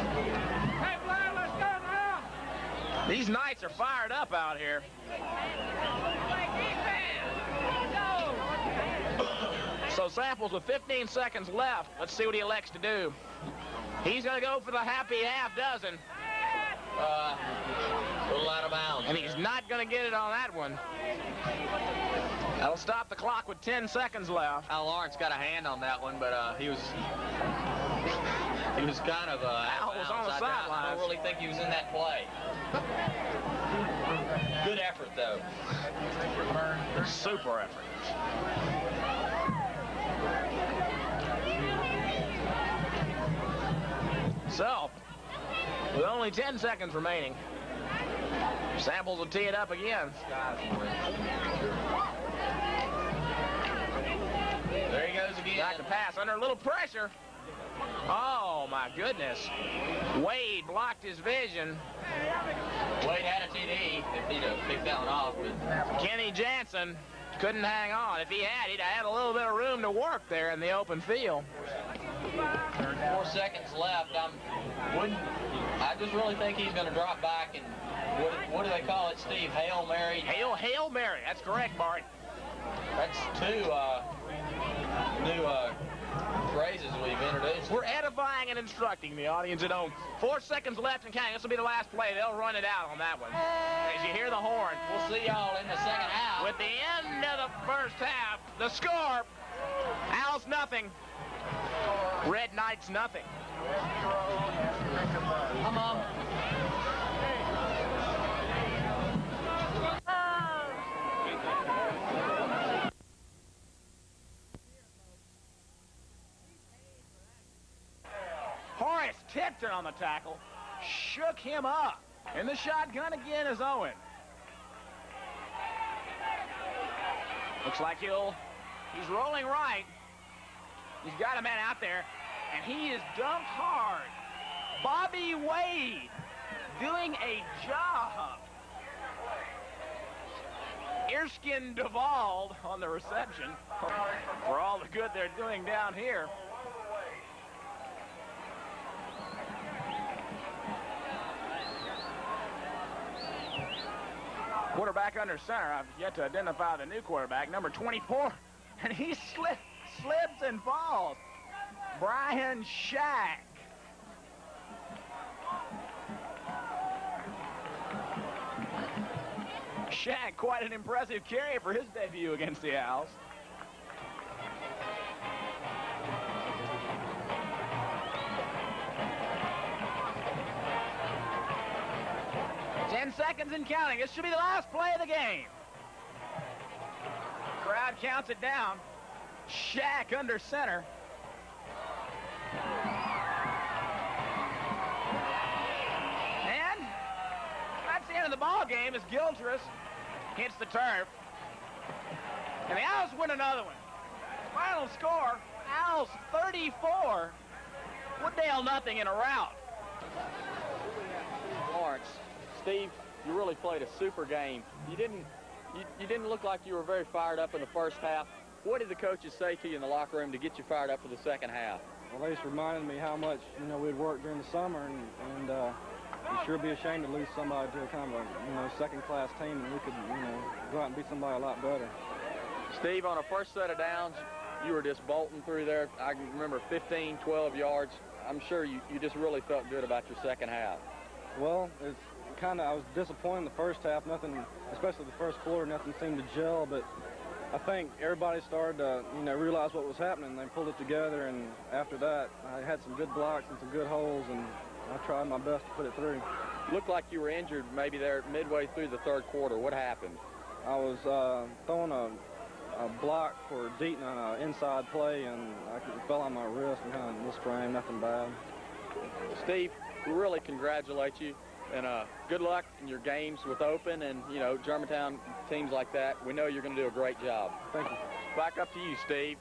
Hey, Blair, let's go now! These Knights are fired up out here. So Samples with 15 seconds left. Let's see what he elects to do. He's going to go for the happy half dozen. A little out of bounds. And he's not going to get it on that one. That'll stop the clock with 10 seconds left. Al Lawrence got a hand on that one, but he was kind of Al was on the I sidelines. don't really think he was in that play. Good effort, though. Super effort. So, with only 10 seconds remaining, Samples will tee it up again. There he goes again. Back to pass under a little pressure. Oh, my goodness. Wade blocked his vision. Wade had a TD if he'd have picked that one off. But Kenny Jansen couldn't hang on. If he had, he'd have had a little bit of room to work there in the open field. 4 seconds left. I just really think he's going to drop back and what do they call it, Steve? Hail Mary? Hail Mary. That's correct, Bart. That's two new phrases we've introduced. We're edifying and instructing the audience at home. 4 seconds left and counting. This will be the last play. They'll run it out on that one. As you hear the horn. We'll see y'all in the second half. With the end of the first half, the score, Owls nothing, Red Knights nothing. Come on. Horace Tipton on the tackle, shook him up. And the shotgun again is Owen. Looks like he's rolling right. He's got a man out there, and he is dumped hard. Bobby Wade doing a job. Erskine Duvall on the reception for all the good they're doing down here. Quarterback under center. I've yet to identify the new quarterback, number 24, and he slips and falls. Brian Shack. Shack, quite an impressive carry for his debut against the Owls. Seconds and counting. This should be the last play of the game. Crowd counts it down. Shack under center. And that's the end of the ball game as Gilchrist hits the turf. And the Owls win another one. Final score, Owls 34, Wooddale nothing in a rout. Lawrence, Steve, you really played a super game. You didn't look like you were very fired up in the first half. What did the coaches say to you in the locker room to get you fired up for the second half? Well, they just reminded me how much we'd worked during the summer, and it'd sure be a shame to lose somebody to a kind of a second-class team, and we could go out and beat somebody a lot better. Steve, on a first set of downs, you were just bolting through there. I can remember 15, 12 yards. I'm sure you just really felt good about your second half. Well, it's I was disappointed in the first half. Nothing, especially the first quarter, nothing seemed to gel. But I think everybody started to, realize what was happening. They pulled it together, and after that, I had some good blocks and some good holes, and I tried my best to put it through. Looked like you were injured maybe there midway through the third quarter. What happened? I was throwing a block for Deaton on an inside play, and I fell on my wrist and kind of misframed. Nothing bad. Steve, we really congratulate you. And good luck in your games with Open and, Germantown teams like that. We know you're going to do a great job. Thank you. Back up to you, Steve.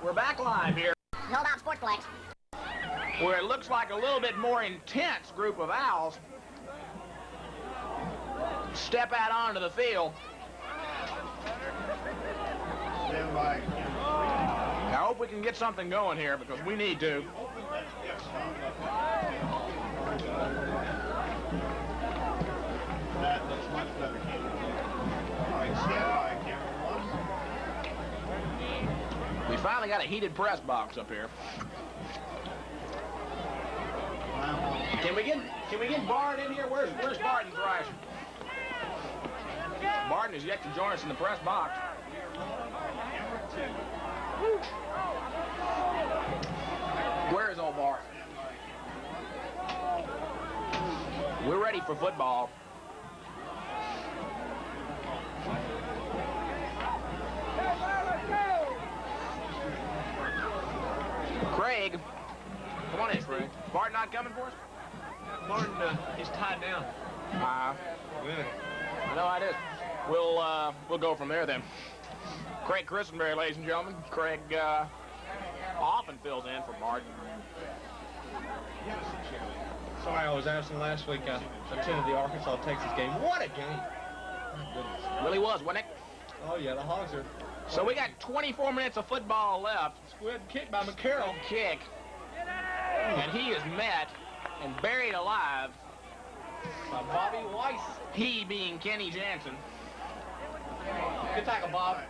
We're back live here. Hold on, Sportsplex. Where it looks like a little bit more intense group of Owls step out onto the field. I hope we can get something going here because we need to. That looks much better. All right, stand by, camera one. We finally got a heated press box up here. Can we get Byrne in here? Where's Barton Thrash? Barton is yet to join us in the press box. Where is old Barton? We're ready for football. Craig, come on in, Craig. Barton not coming for us? Martin, he's tied down. I know how it is. We'll go from there then. Craig Christenberry, ladies and gentlemen. Craig often fills in for Barton. Sorry, I was absent last week. I attended the Arkansas-Texas game. What a game! My goodness. Really was, wasn't it? Oh, yeah, the Hogs are... So we got 24 minutes of football left. Squid kick by McCarroll. Kick. And he is met and buried alive. By Bobby Weiss. He being Kenny Jansen. Good tackle, Bob.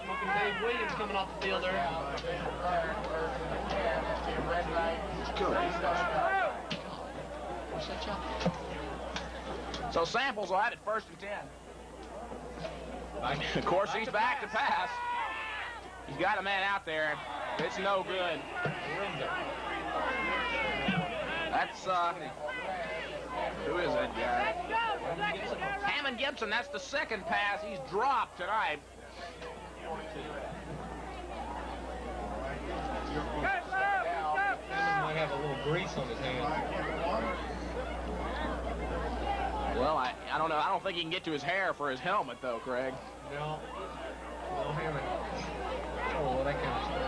Smoking Dave Williams coming off the field there. So Samples will have it 1st and 10. Of course, he's back to pass. He's got a man out there. It's no good. That's, who is that guy? Hammond Gibson, that's the second pass he's dropped tonight. Hammond might have a little grease on his hand. Well, I don't know. I don't think he can get to his hair for his helmet, though, Craig. No Hammond. Oh, well, that kind of stuff.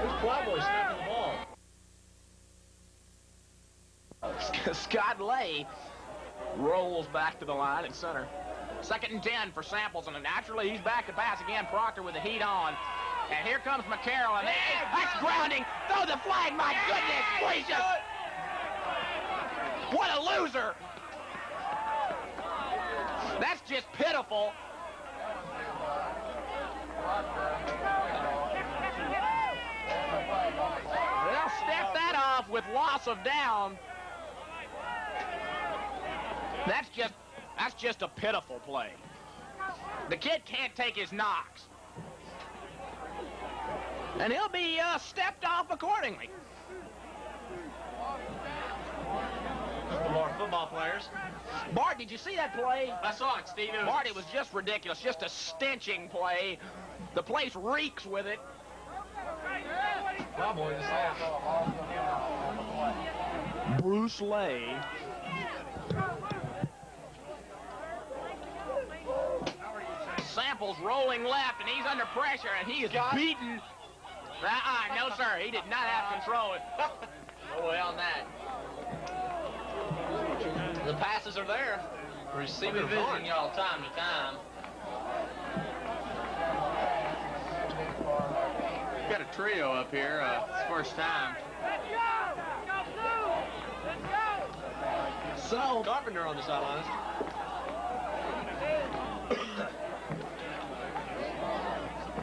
Who's Plowboy snapping the ball? Scott Lay rolls back to the line at center. 2nd and 10 for Samples, and naturally he's back to pass again. Proctor with the heat on. And here comes McCarroll, and that's grounding. Throw the flag, my goodness gracious! What a loser! That's just pitiful. They'll step that off with loss of down. That's just a pitiful play. The kid can't take his knocks. And he'll be stepped off accordingly. More football players. Bart, did you see that play? I saw it, Steve. Bart, it was just ridiculous. Just a stenching play. The place reeks with it. Plowboy is half. Bruce Lay. Samples rolling left, and he's under pressure, and he is beaten. No, sir, he did not have control. No way on that. The passes are there. Receiver Visiting y'all time to time. Got a trio up here. It's first time. So Carpenter on the sidelines.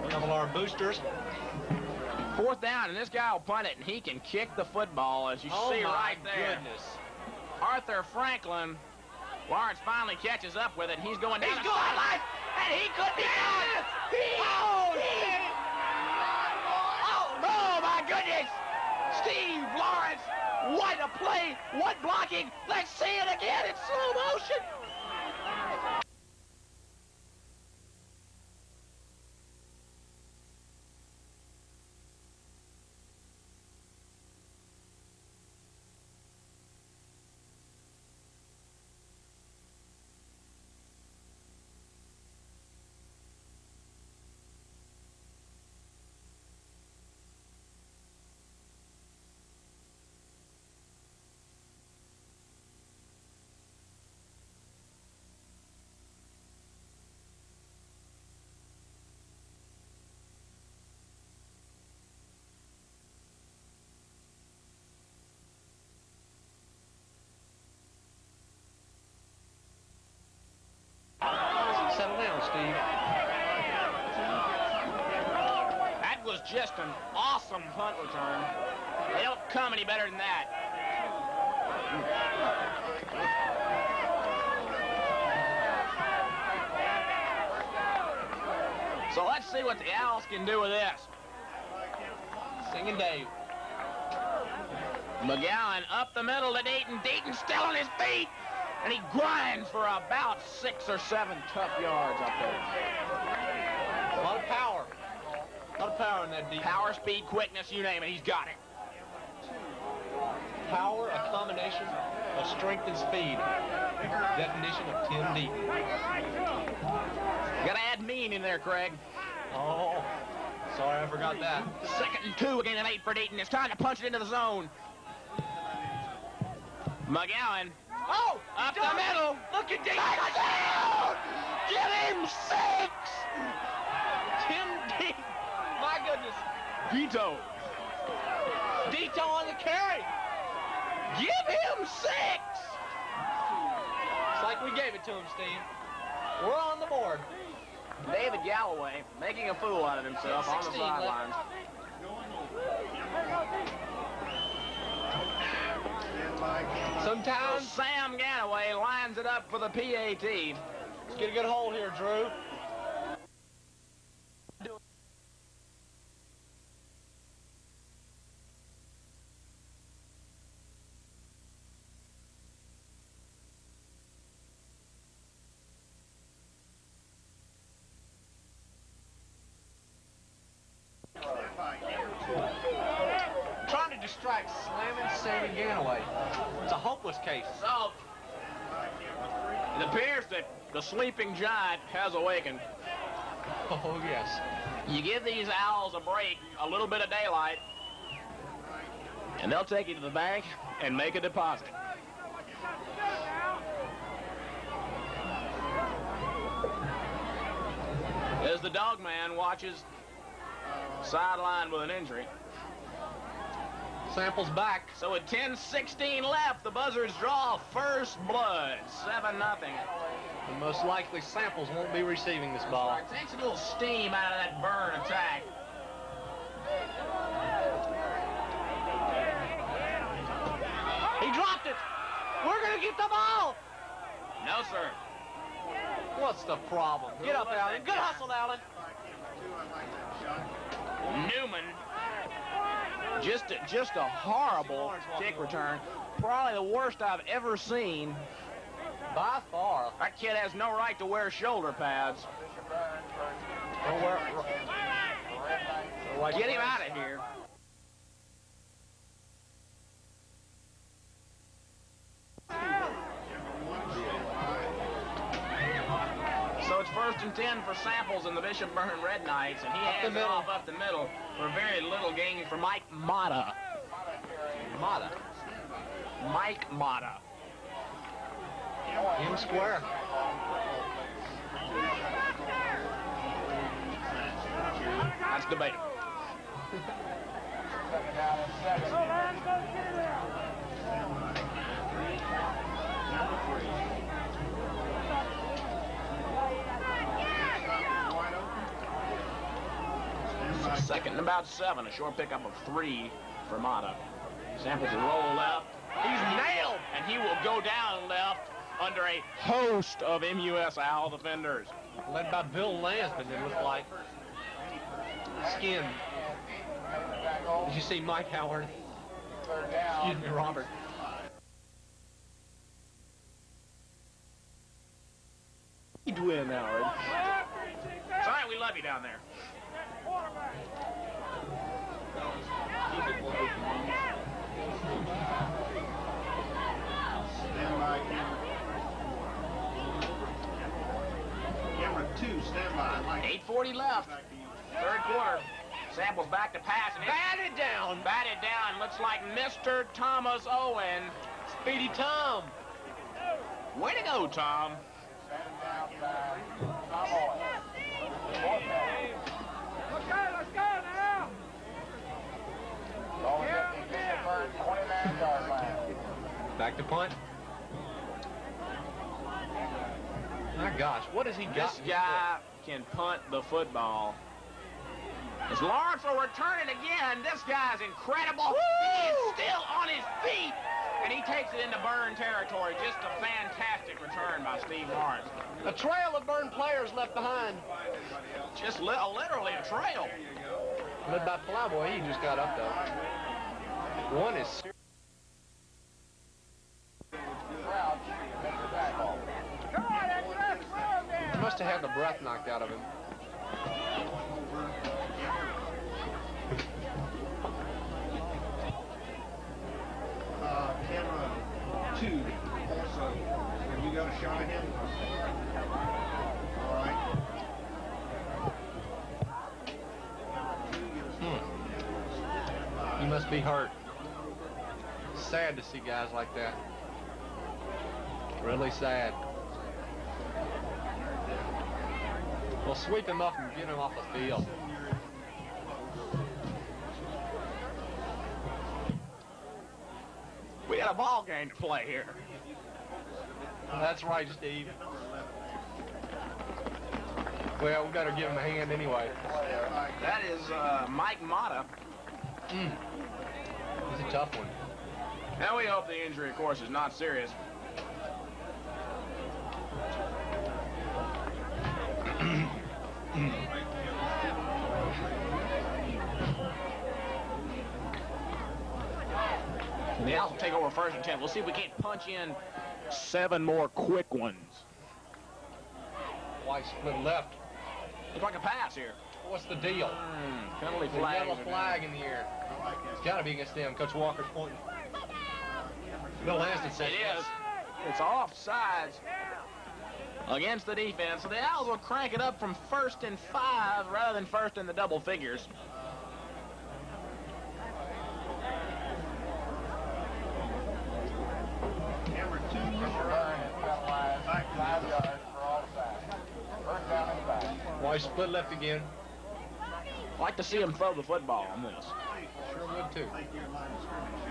Couple of our boosters. 4th down, and this guy will punt it, and he can kick the football, as you see right there. Goodness. Arthur Franklin. Lawrence finally catches up with it, and he's going down the sideline, and he could be gone. Oh, my goodness. Steve Lawrence, what a play, what blocking. Let's see it again in slow motion. just an awesome punt return. They don't come any better than that. So let's see what the Owls can do with this. Singing Dave. McGowan up the middle to Deaton. Deaton still on his feet, and he grinds for about 6 or 7 tough yards up there. A lot of power. A lot of power in that deep. Power, speed, quickness, you name it, he's got it. Power, a combination of strength and speed. Definition of Tim Deaton. Got to add mean in there, Craig. Oh, sorry, I forgot that. 2nd and 2 again and 8 for Deaton. It's time to punch it into the zone. McGowan. Oh, Up the middle. Look at Deaton. Touchdown! Get him 6! Tim Deaton. My goodness. Vito. Dito on the carry. Give him 6! It's like we gave it to him, Steve. We're on the board. David Galloway making a fool out of himself on the 16 sidelines. Sometimes. Sam Galloway lines it up for the PAT. Let's get a good hold here, Drew. Trying to distract slamming Sammy Ganaway. It's a hopeless case. So, it appears that the sleeping giant has awakened. Oh, yes. You give these Owls a break, a little bit of daylight, and they'll take you to the bank and make a deposit. As the dog man watches sideline with an injury. Sample's back. So with 10:16 left, the Buzzards draw first blood, 7-0. And most likely Samples won't be receiving this ball. Takes a little steam out of that Byrne attack. He dropped it. We're going to get the ball. No, sir. What's the problem? Get up, Allen. Good hustle, Allen. Newman. Just a horrible kick return. Probably the worst I've ever seen. By far. That kid has no right to wear shoulder pads. Get him out of here. So it's 1st and 10 for Samples in the Bishop Byrne Red Knights, and he hands it off up the middle for very little gain for Mike Mata. Mike Mata. M square. That's debatable. Second and about 7, a short pickup of 3 for Mata. Samples will roll left. He's nailed, and he will go down left under a host of MUS Owl defenders. Led by Bill Lansman, it looked like. Skin. Did you see Mike Howard? Excuse me, Robert. You win, Howard. It's all right, we love you down there. Camera 2, stand by. 8:40 left. Third quarter. Samples back to pass. And Batted down. batted down. Looks like Mr. Thomas Owen. Speedy Tom. Way to go, Tom. Okay, let's go now. Back to punt. My gosh, what has he got? This guy can punt the football. As Lawrence will return it again. This guy's incredible. He is still on his feet. And he takes it into Byrne territory. Just a fantastic return by Steve Lawrence. A trail of Byrne players left behind. Just literally a trail. Led by Plowboy, he just got up though. One is. He must have had the breath knocked out of him. Camera 2 also. Have you got a shot at him? All right. He must be hurt. Sad to see guys like that. Really sad. Well, sweep him up and get him off the field. We got a ball game to play here. That's right, Steve. Well, we better give him a hand anyway. That is Mike Mata. He's a tough one. And we hope the injury, of course, is not serious. And the Owls will take over first and 10. We'll see if we can't punch in 7 more quick ones. White split left. Looks like a pass here. What's the deal? Penalty The flag. yellow flag in the air. It's got to be against them. Coach Walker's pointing. Bill Lanston said It is. It's offsides against the defense. So the Owls will crank it up from 1st and 5 rather than 1st in the double figures. Camera 2. Back 5 yards for all sides. First down and 5. White split left again. I'd like to see him throw the football on this. Sure would too.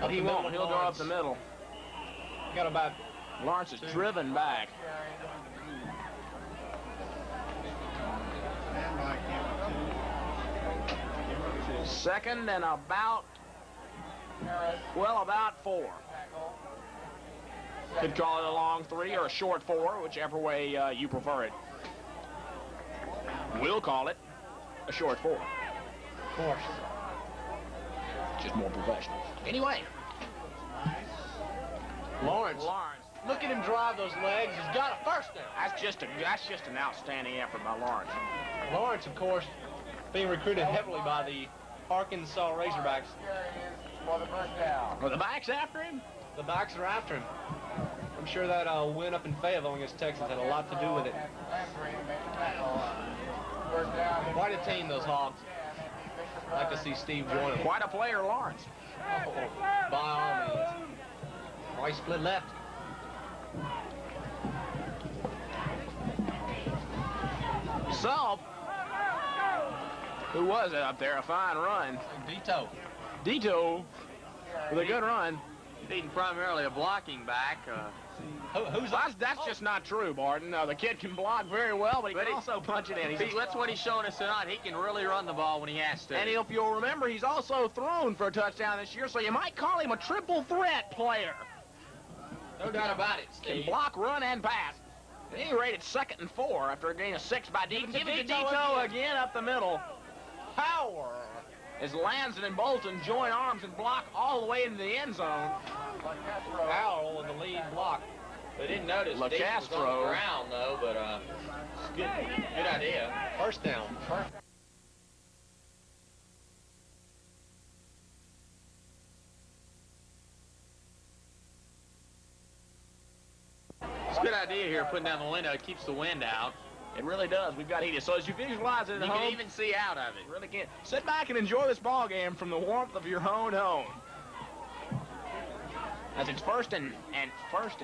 But he won't. He'll go up the middle. Got about Lawrence is driven back. Stand by camera 2. 2nd and about 4. Could call it a long 3 or a short 4, whichever way you prefer it. We'll call it a short 4. Of course. Just more professional. Anyway. Lawrence. Look at him drive those legs. He's got a first down. That's just an outstanding effort by Lawrence. Lawrence, of course, being recruited heavily by the Arkansas Razorbacks. For the first down. Are the backs after him? The backs are after him. I'm sure that win up in Fayetteville against Texas had a lot to do with it. Quite a team, those Hogs. I'd like to see Steve join them. Quite a player, Lawrence. Oh, by all means. White split left. So, who was it up there? A fine run. Dito with a good run. Being primarily a blocking back. That's just not true, Barton. The kid can block very well, but he can also punch it in. That's what he's showing us tonight. He can really run the ball when he has to. And if you'll remember, he's also thrown for a touchdown this year, so you might call him a triple threat player. No doubt about it, Can Steve. block, run, and pass. At any rate, it's 2nd and 4 after a gain of 6 by Dito. Give it to Dito again up the middle. Power. As Lanson and Bolton join arms and block all the way into the end zone. Powell with the lead block. They didn't notice Steve was on the ground, though, but good idea. First down. It's a good idea here, putting down the window. It keeps the wind out. It really does. We've got heated. So as you visualize it at You home, can even see out of it. really can't. Sit back and enjoy this ball game from the warmth of your own home. As it's 1st and 9. 1st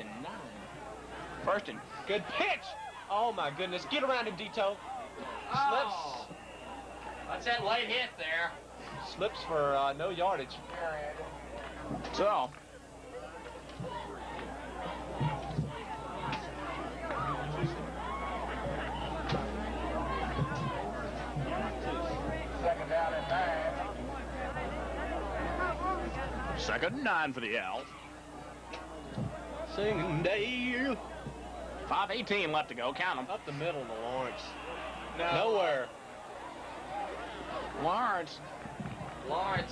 and Good pitch. Oh, my goodness. Get around him, Dito. Oh. That's that late hit there. Slips for no yardage. so. Second down and 9. 9 for the Owls. Singing Dale. 5:18 left to go. Count them. Up the middle to Lawrence. Nowhere. Lawrence.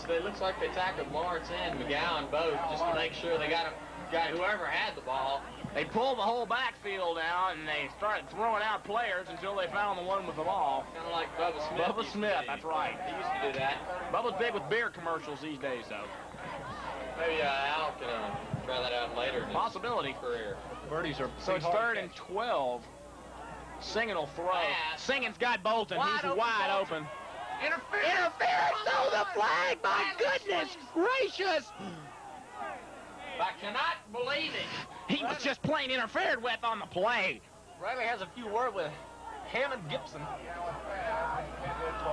It looks like they tackled Lawrence and McGowan both just to make sure they got whoever had the ball. They pulled the whole backfield out, and they started throwing out players until they found the one with the ball. Kind of like Bubba Smith. Bubba Smith, that's right. He used to do that. Bubba's big with beer commercials these days, though. Maybe Al can try that out later in his Possibility. career. Birdies are So it's pretty hard 3rd to and catch. 12. Singin will throw. Pass. Singin's got Bolton. Wide He's open, wide Bolton. open. Interference! Oh, the flag! My goodness gracious! I cannot believe it. He was just plain interfered with on the play. Riley has a few words with Hammond Gibson.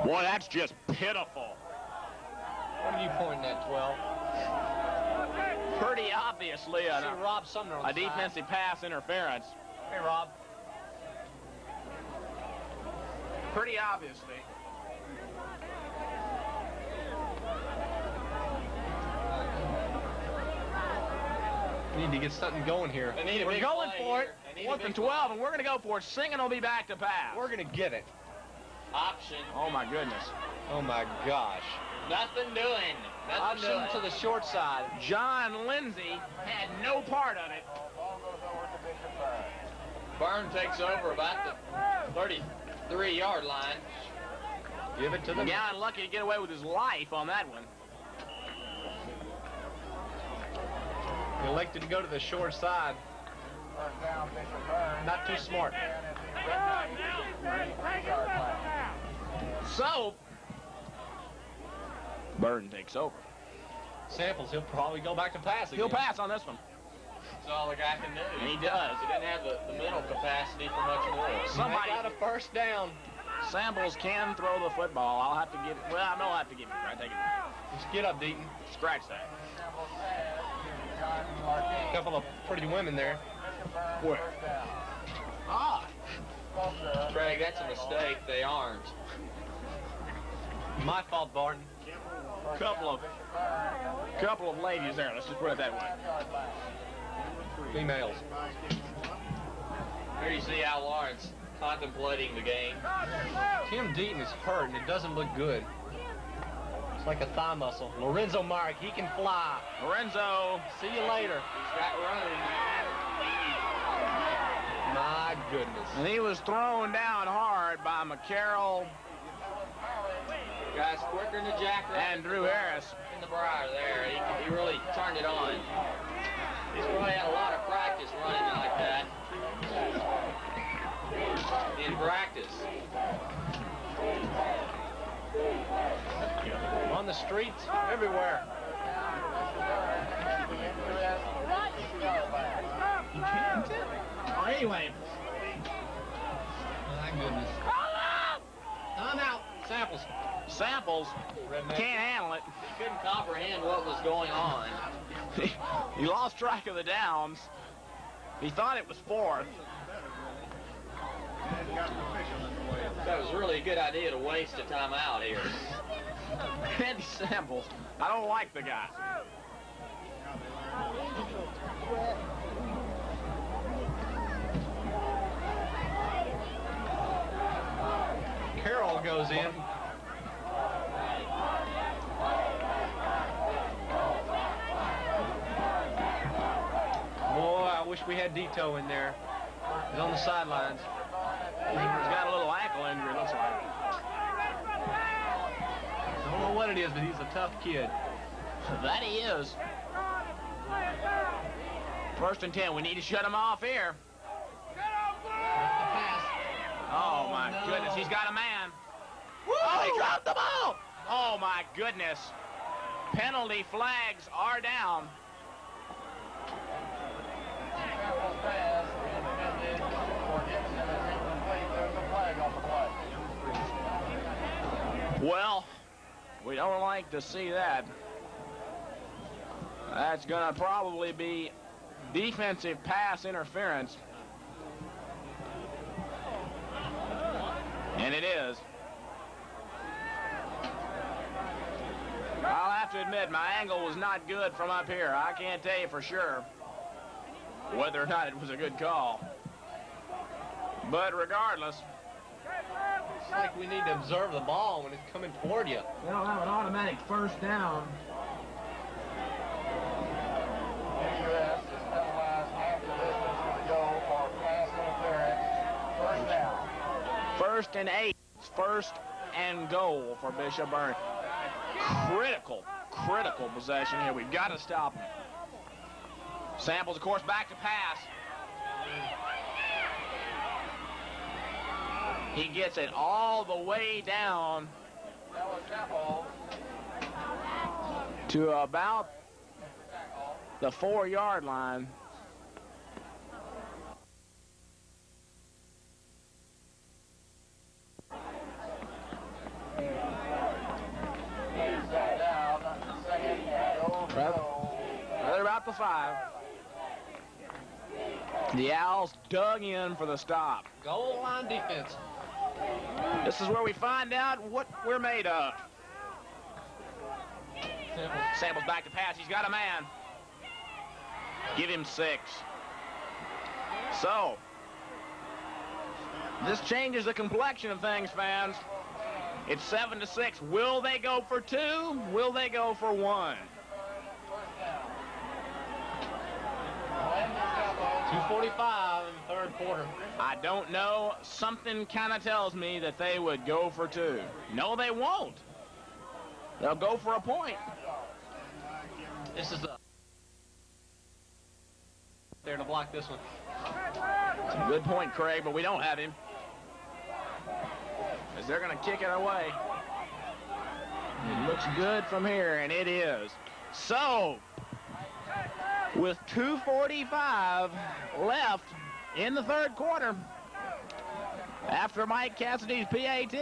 Boy, that's just pitiful. What are you pointing at, 12? Pretty obviously See a Rob Sumner on the side. defensive pass interference. Hey, Rob. Pretty obviously. We need to get something going here. They need a We're big going play for here. it. They need a 4th big and 12, and we're going to go for it. Singin will be back to pass. We're going to get it. option. Oh, my goodness. Oh, my gosh. Nothing doing. Nothing Option doing. to the short side. John Lindsay had no part of it. Byrne takes over about the 33-yard line. Give it to the... McGowan lucky to get away with his life on that one. He elected to go to the short side. Not too smart. So, Byrne takes over. Samples, he'll probably go back to pass again. He'll pass on this one. That's all the guy can do. And he does. He doesn't have the mental capacity for much more. Somebody got a first down. Samples can throw the football. I'll have to give it. Well, I know I'll have to give it. Right, take it. Just get up, Deaton. Scratch that. A couple of pretty women there. Where? Ah. Craig, that's a mistake. They aren't. My fault, Barton. Couple of ladies there. Let's just put it that way. Females. Here you see Al Lawrence contemplating the game. Tim Deaton is hurt, and it doesn't look good. It's like a thigh muscle. Lorenzo Marek, he can fly. Lorenzo. See you later. He's got room. My goodness. And he was thrown down hard by McCarroll Guy's quicker than the Jackrabbit. and Drew Harris. In the briar there. He really turned it on. He's probably had a lot of practice running like that. In practice. On the streets, everywhere. Anyway. My goodness. I'm out. Samples. Samples Redneck. can't handle it. He couldn't comprehend what was going on. He lost track of the downs. He thought it was 4th. That was really a good idea to waste a timeout here. Andy Samples. I don't like the guy. Carroll goes in. Boy, I wish we had Dito in there. He's on the sidelines. He's got a little ankle injury, it looks like. Don't know what it is, but he's a tough kid. That he is. 1st and 10. We need to shut him off here. Oh, my goodness. He's got a man. Oh, he dropped the ball. Oh, my goodness. Penalty flags are down. Well, we don't like to see that. That's going to probably be defensive pass interference. And it is. I'll have to admit, my angle was not good from up here. I can't tell you for sure whether or not it was a good call. But regardless, It's like we need to observe the ball when it's coming toward you. they don't have an automatic first down. MUS is penalized half the distance for the goal for pass interference. First down. 1st and 8. First and goal for Bishop Byrne. Critical possession here. We've got to stop him. Samples, of course, back to pass. He gets it all the way down to about the 4-yard line. Right about the 5. The Owls dug in for the stop. Goal line defense. This is where we find out what we're made of. Samples back to pass. He's got a man. Give him 6. So, this changes the complexion of things, fans. It's 7-6. Will they go for 2? Will they go for 1? 2:45 in the 3rd quarter. I don't know. Something kind of tells me that they would go for 2. No, they won't. They'll go for a point. This is there to block this one. It's a good point, Craig, but we don't have him. As they're going to kick it away. It looks good from here, and it is. So, with 2:45 left in the 3rd quarter, after Mike Cassidy's PAT,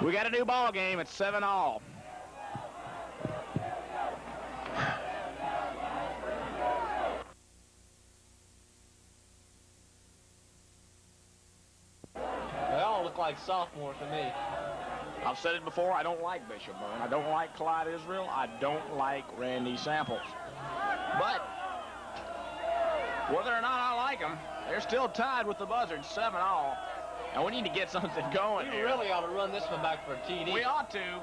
we got a new ball game. It's 7-all. They all look like sophomores to me. I've said it before, I don't like Bishop Byrne. I don't like Clyde Israel. I don't like Randy Samples. But whether or not I like them, they're still tied with the Buzzards, 7-all. And we need to get something going We here. really ought to run this one back for a TD. We ought to.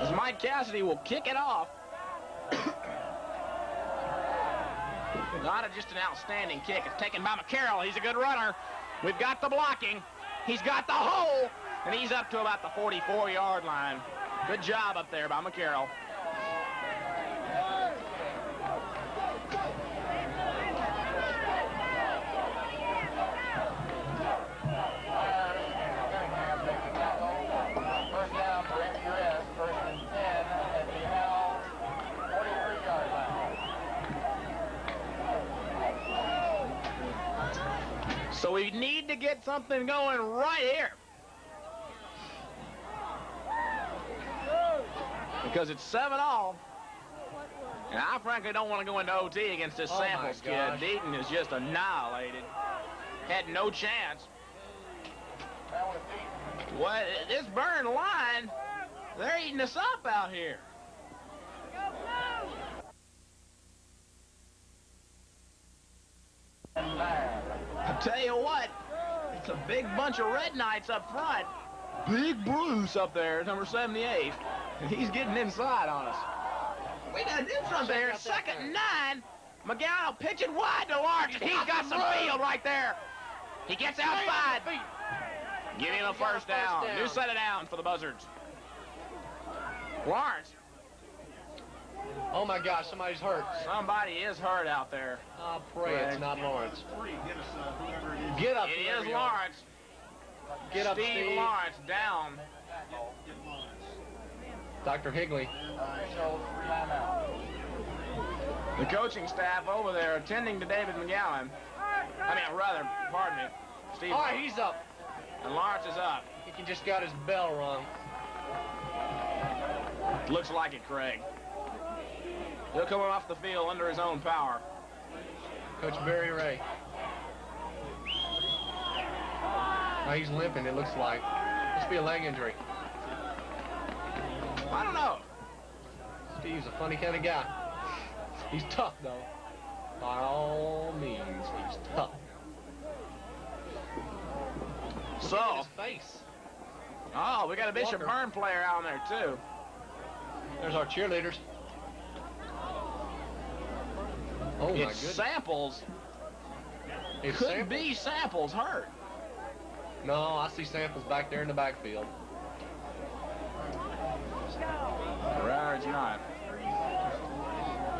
As Mike Cassidy will kick it off. Not just an outstanding kick. It's taken by McCarroll. He's a good runner. We've got the blocking. He's got the hole. And he's up to about the 44-yard line. Good job up there by McCarroll. First down for MUS. 1st and 10 at the Owl 43-yard line. So we need to get something going right here. Because it's 7-all. And I frankly don't want to go into OT against this Samples kid. Deaton is just annihilated. Had no chance. What, this Byrne line, they're eating us up out here. I tell you what, it's a big bunch of Red Knights up front. Big Bruce up there, number 78. And he's getting inside on us. We got to do something here. 2nd and 9. McGowan will pitch it wide to Large. He's got some field right there. He gets outside. Give him a first down. New set of down for the Buzzards. Lawrence. Oh my gosh, somebody's hurt. Somebody is hurt out there. I pray it's not Lawrence. Get up. It is Lawrence. Get up, Steve Steve. Lawrence down. Dr. Higley. The coaching staff over there attending to David McGowan. Pardon me. Steve. All right, he's up. And Lawrence is up. He just got his bell rung. Looks like it, Craig. He'll come off the field under his own power. Coach Barry Ray. Now he's limping, it looks like. Must be a leg injury. I don't know. Steve's a funny kind of guy. He's tough, though. By all means, he's tough. So, Look at his face. oh, we got a Bishop Walker. Byrne player out there, too. There's our cheerleaders. Oh, my It's goodness. Samples. It's Could Samples. be Samples hurt. No, I see Samples back there in the backfield. Right, it's not.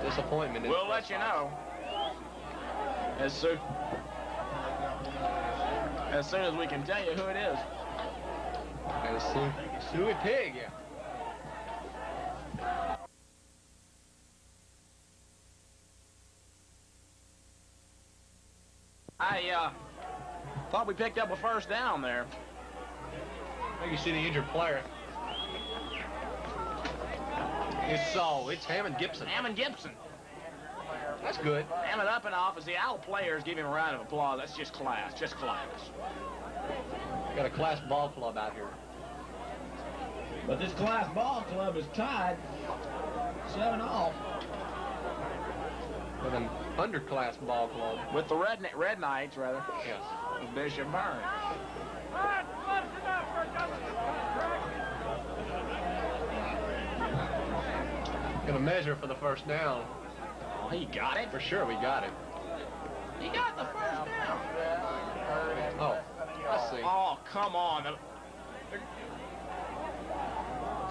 Disappointment. in We'll the let you press know as soon as we can tell you who it is. box. And Suey Pig, yeah. I thought we picked up a first down there. I think you see the injured player. It's Hammond Gibson. Hammond Gibson. That's good. Hammond up and off as the Owl players give him a round of applause. That's just class, just class. Got a class ball club out here. But this class ball club is tied 7-all With an underclass ball club. with the Red Knights, rather. Yes. With Bishop Byrne. Gonna measure for the first down. Oh, he got it. For sure, we got it. He got the first down. Oh, let's see. Oh, come on.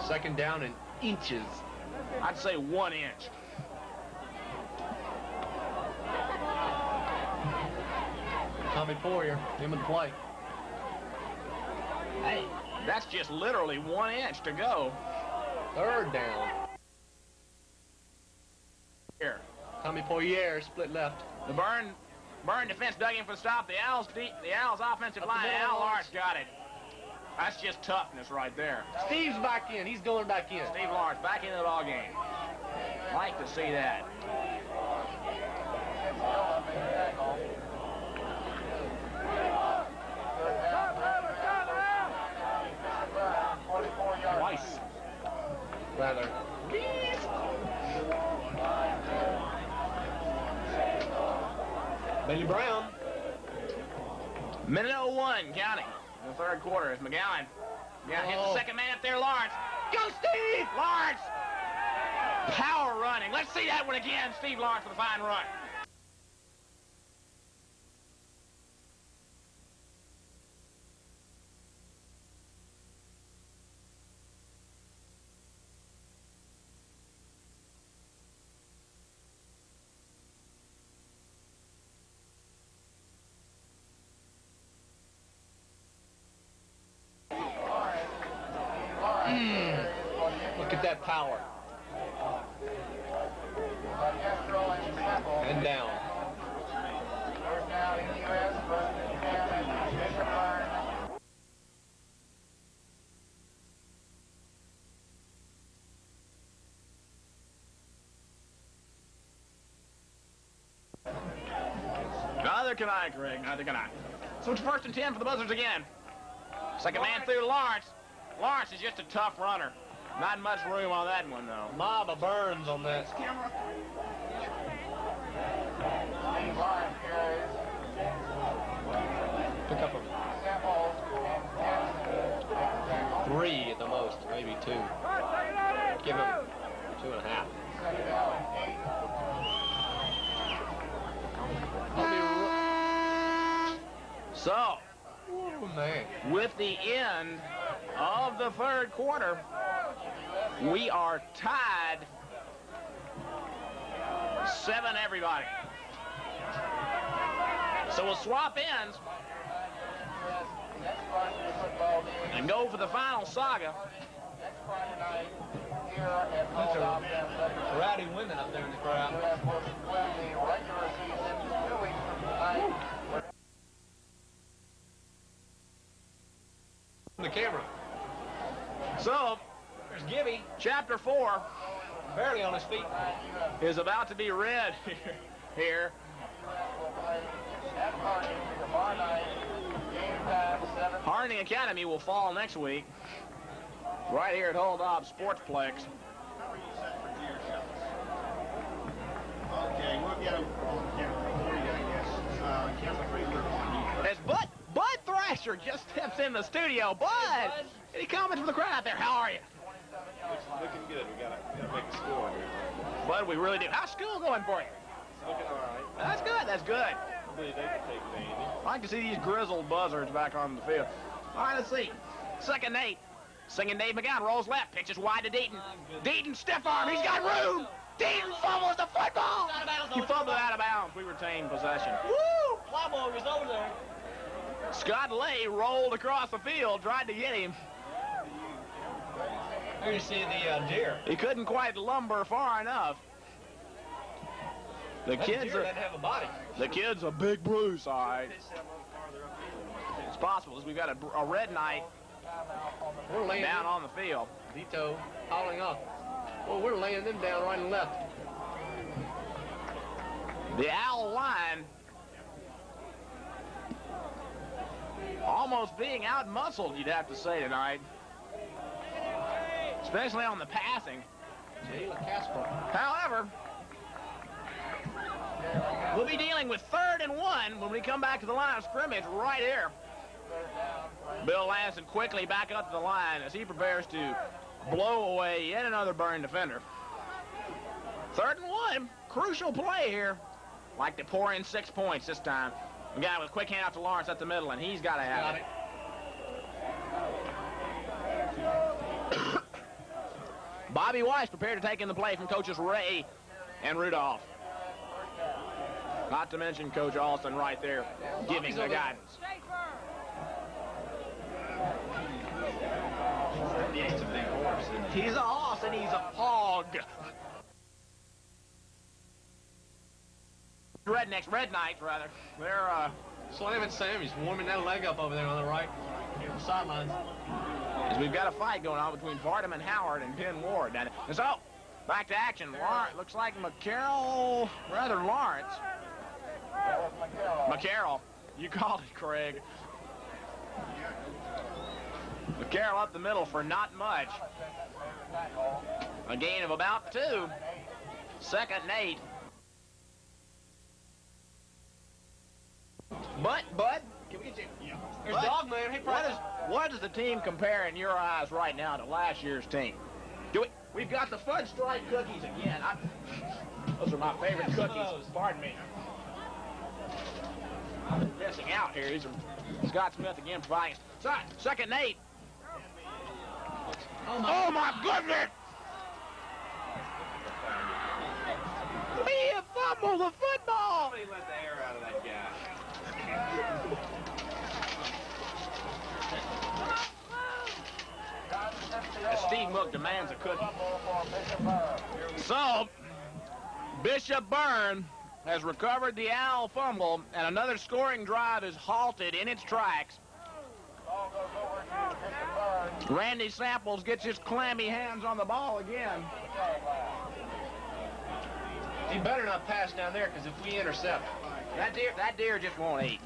Second down in inches. I'd say 1 inch. Tommy Poirier, him and play. Hey, that's just literally 1 inch to go. Third down. Here. Tommy Poirier, split left. The Byrne defense dug in for the stop. The Owls offensive Up the line. middle, Al Lawrence. Lawrence got it. That's just toughness right there. Steve's back in. He's going back in. Steve Lawrence back into the ball game. Like to see that. Twice. Rather. Billy Brown. Minute 01 counting in the third quarter as McGowan. Yeah, hits the second man up there, Lawrence. Go, Steve! Lawrence! Power running. Let's see that one again. Steve Lawrence with a fine run. Look at that power. And down. First down in MUS, first and 10, Bishop Byrne. Neither can I, Craig. Neither can I. So it's first and 10 for the Buzzards again. Second man through to Lawrence. Lawrence is just a tough runner. Not much room on that one, though. Mob of Burns on that. Steve Lawrence carries Pick up a Samples and 3 at the most, maybe 2. Give him 2.5. second down and 8. So, Oh, man. with the end of the third quarter, we are tied 7 everybody. So we'll swap ends Next varsity football game and go for the final saga. next Friday night here at Bulldog Athletic. Rowdy women up there in the crowd. MUS will conclude the regular season 2 weeks from tonight. The camera. So, There's Gibby, chapter 4 barely on his feet. is about to be read here. Will play at Kearney tomorrow night Harding Academy will fall next week, right here at Hold Dobbs Sportsplex. Okay, we'll get him. As Bud Thrasher just steps in the studio. Bud! Any comments from the crowd out there? How are you? Looking good. We gotta make a score here. Bud, we really do. How's school going for you? Looking all right. That's good. That's good. I believe they can take advantage. I like to see these grizzled buzzards back on the field. All right, let's see. Second Nate. Singing Dave McGowan rolls left, pitches wide to Deaton. Deaton, stiff arm, he's got room. Deaton fumbles the football. He fumbled out of bounds. We retain possession. Woo! Fly ball was over there. Scott Lay rolled across the field, tried to get him. Here you see the deer. He couldn't quite lumber far enough. The That kid's deer doesn't have a body. The kid's a big Bruce, all right. It's possible as we've got a red knight We're laying down on the field. Vito hauling off. Well, we're laying them down right and left. The Owl line almost being out-muscled, you'd have to say, tonight. Especially on the passing. However, we'll be dealing with 3rd and 1 when we come back to the line of scrimmage right here. Bill Lansing quickly back up to the line as he prepares to blow away yet another Byrne defender. 3rd and 1, crucial play here. Like to pour in 6 points this time. We got with a quick handoff to Lawrence at the middle, and he's got to have it. Bobby Weiss prepared to take in the play from coaches Ray and Rudolph. Not to mention Coach Alston right there giving the guidance. He's a horse and he's a hog. Red Knights, rather. They're, Slamming Sammy's warming that leg up over there on the right sidelines. as we've got a fight going on between Vardaman Howard and Penn Ward. And so, back to action. Looks like Lawrence. McCarroll. You called it, Craig. McCarroll up the middle for not much. A gain of about 2. 2nd and 8. Bud, can we get you? Yeah. There's Dog Man. Hey, What does the team compare in your eyes right now to last year's team? We've got the fudge stripe cookies again. Those are my favorite cookies. Pardon me. I'm missing out here. These are Scott Smith again providing us. 2nd and 8. Oh my goodness! He fumbled the football! Somebody let the air out of that guy. As Steve Mook demands a cookie. So, Bishop Byrne has recovered the Owl fumble, and another scoring drive is halted in its tracks. Randy Samples gets his clammy hands on the ball again. He better not pass down there, because if we intercept, That deer just won't eat.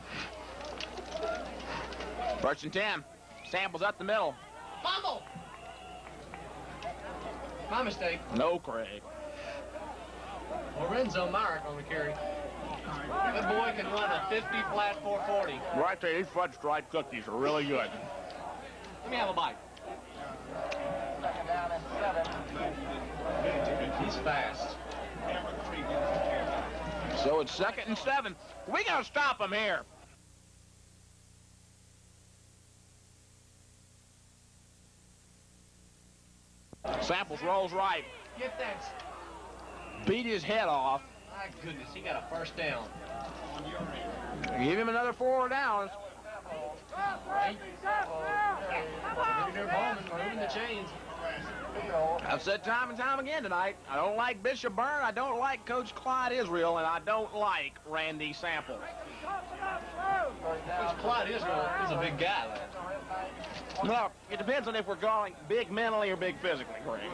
1st and 10. Samples up the middle. fumble. My mistake. No, Craig. Lorenzo Myrick on the carry. That boy can run a 50 flat 440. Right there, these fudge stripe cookies are really good. Let me have a bite. He's fast. So it's 2nd and 7. We gotta stop him here. Samples rolls right. Get that. Beat his head off. My goodness, he got a 1st down. Give him another 4 downs. Right? They're moving the chains. I've said time and time again tonight, I don't like Bishop Byrne, I don't like Coach Clyde Israel, and I don't like Randy Samples. Coach Clyde Israel is a big guy, lad. Well, it depends on if we're calling big mentally or big physically, Craig.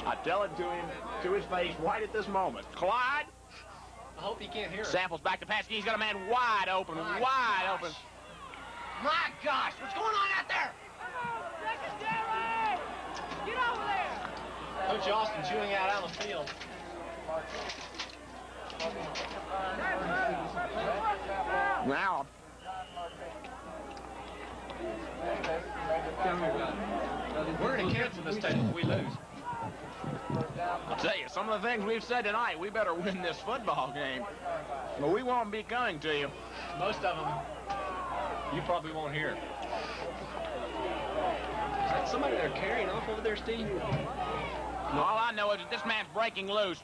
I tell it to him, to his face, right at this moment. Clyde, hope he can't hear us. Samples back to pass. He's got a man wide open, wide open. My gosh, what's going on out there? Get over there! Coach Austin chewing out on the field. Now, We're going to cancel this tape if we lose. I'll tell you, some of the things we've said tonight, we better win this football game. But we won't be coming to you. Most of them, you probably won't hear. Is that somebody they're carrying off over there, Steve? All I know is that this man's breaking loose.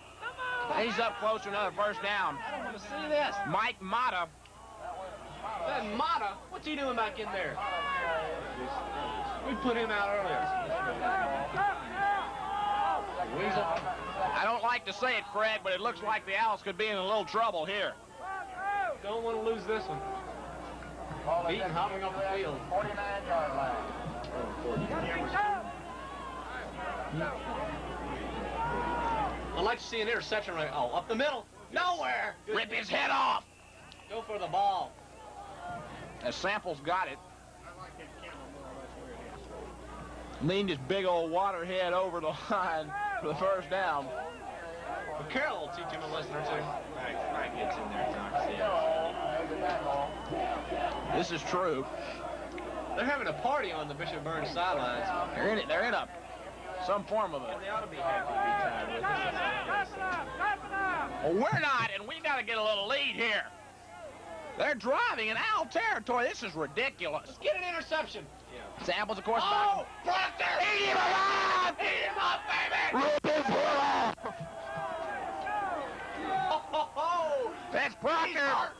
He's up close to another first down. I don't want to see this. Mike Mata. That Mata, what's he doing back in there? We put him out earlier. Weasel. I don't like to say it, Craig, but it looks like the Owls could be in a little trouble here. Don't want to lose this one. Beaten hopping off the field. 49-yard line. I'd like to see an interception right. Oh, up the middle. Nowhere. Rip his head off. Go for the ball. As Samples got it. Leaned his big old water head over the line for the first down. But Carroll will teach him a lesson or two. Mike gets in there and knocks it. This is true. They're having a party on the Bishop Byrne sidelines. They're in a some form of it. They ought to be happy to be tied with us. Well, we're not, and we got to get a little lead here. They're driving in Owl territory. This is ridiculous. Let's get an interception. Samples, of course, Oh, Proctor! Eat him alive! Eat him up, baby! Rip his head off! Oh, That's Proctor.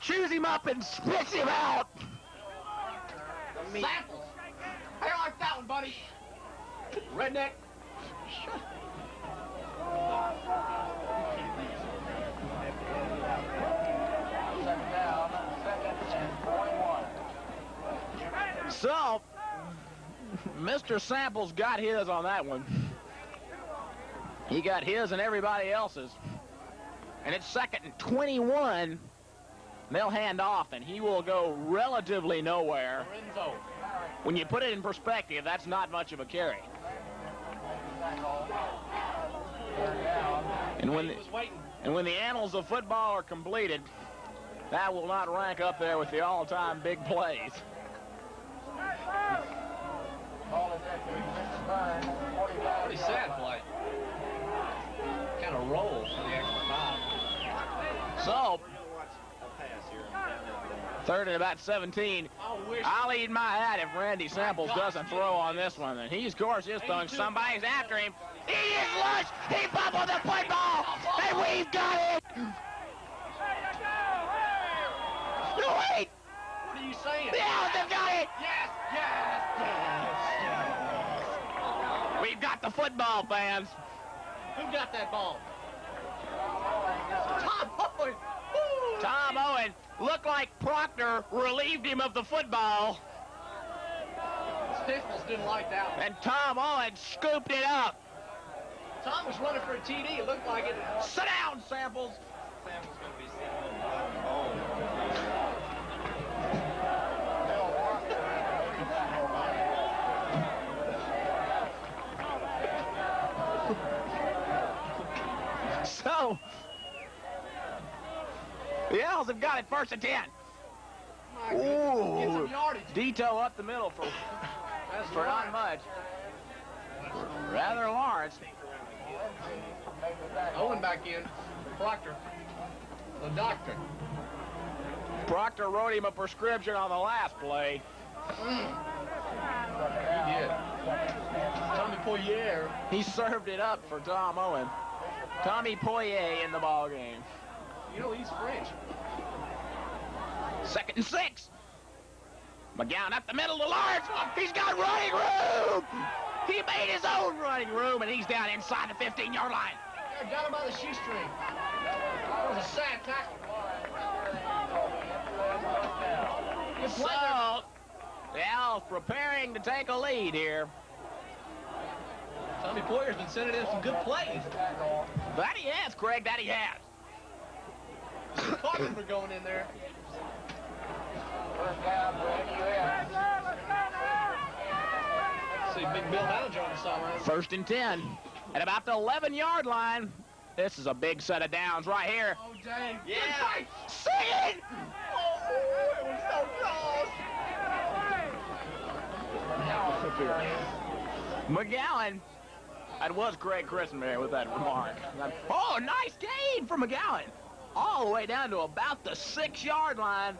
Choose him up and spits him out. Samples. How you like that one, buddy? Redneck. So, Mr. Samples got his on that one. He got his and everybody else's. And it's 2nd and 21. They'll hand off, and he will go relatively nowhere. Lorenzo. When you put it in perspective, that's not much of a carry. And when the annals of football are completed, that will not rank up there with the all-time big plays. Pretty sad play. Kind of rolls for the extra 5. So, 3rd and about 17. I'll eat my hat if Randy Samples doesn't throw on this one. And he's, of course, is throwing. Somebody's after him. He is lush. He bubbled the football. And we've got it. No, wait. What are you saying? The Owls have got it. Yes, yes, yes. We've got the football, fans. Who got that ball? Tom Owen. Woo. Tom Owen looked like Proctor relieved him of the football. Samples didn't like that one. And Tom Owen scooped it up. Tom was running for a TD. It looked like it. Sit down, Samples. Sample's going to be sitting on the ball. So, the Owls have got it 1st and 10. Get some yardage. Dito up the middle for not much. Rather Lawrence. Owen back in. Proctor. The doctor. Proctor wrote him a prescription on the last play. He did. Tommy Poirier. He served it up for Tom Owen. Tommy Poirier in the ball game. You know, he's French. 2nd and 6. McGowan up the middle to Lawrence. He's got running room. He made his own running room, and he's down inside the 15-yard line. Yeah, got him by the shoestring. That was a sad tackle. Good play there. So, the Owls preparing to take a lead here. Tommy Poyer's been sending in some good plays. That he has, Craig, that he has. Caught him for going in there. First down for MUS. See Big Bill Ballinger on the sideline. 1st and 10 at about the 11-yard line. This is a big set of downs right here. Oh, dang. Yeah. See it! Oh, it was so close. McGowan. That was Craig Christmas there with that remark. Oh, nice gain for McGowan. All the way down to about the 6-yard line.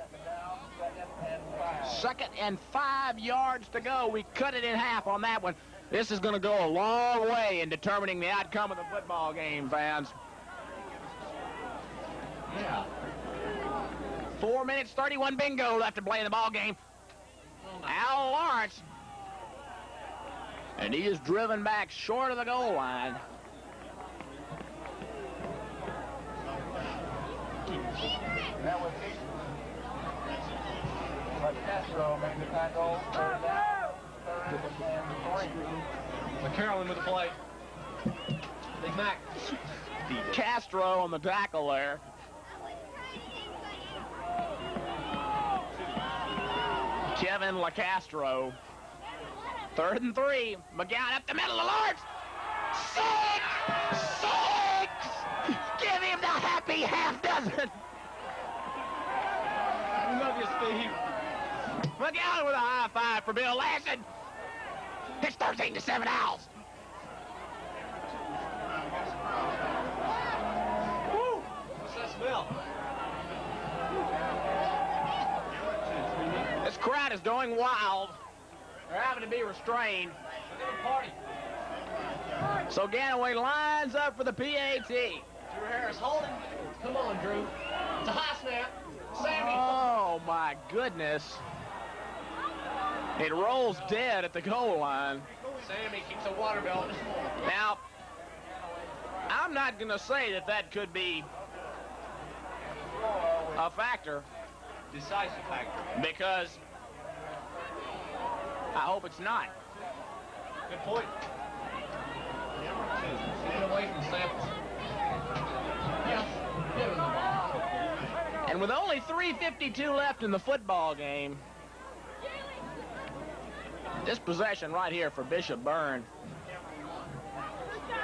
2nd and 5 yards to go. We cut it in half on that one. This is going to go a long way in determining the outcome of the football game, fans. Yeah. 4 minutes, 31 bingo left to play in the ball game. Al Lawrence. And he is driven back short of the goal line. That was Easton. But Castro made the tackle. Third down. 3rd and 3. McCarrollin with the play. Big Mac. Castro on the tackle there. Kevin LaCastro. 3rd and 3. McGowan up the middle of Lawrence. 6! Give him the happy half dozen. I love you, Steve. McGowan with a high five for Bill Lassen. It's 13-7 Owls. Woo! What's that smell? This crowd is going wild. They're having to be restrained. Party. So Ganaway lines up for the PAT. Drew Harris holding. Come on, Drew. It's a high snap. Sammy. Oh, my goodness. It rolls dead at the goal line. Sammy keeps a water belt. Now, I'm not going to say that that could be a factor, Decisive factor. because I hope it's not. Good point. Get away from Samples. Yeah. Give him the ball. And with only 3:52 left in the football game, this possession right here for Bishop Byrne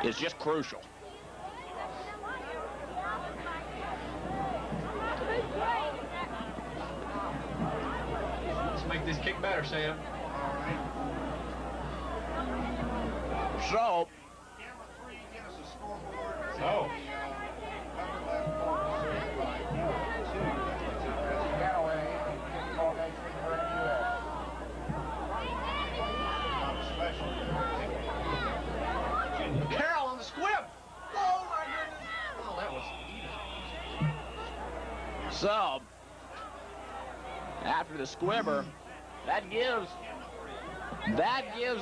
is just crucial. Let's make this kick better, Sam. So, Oh. Ganaway, kick formation for MUS. Carroll on the squib. Oh, my goodness. Oh, that was... so after the squibber, that gives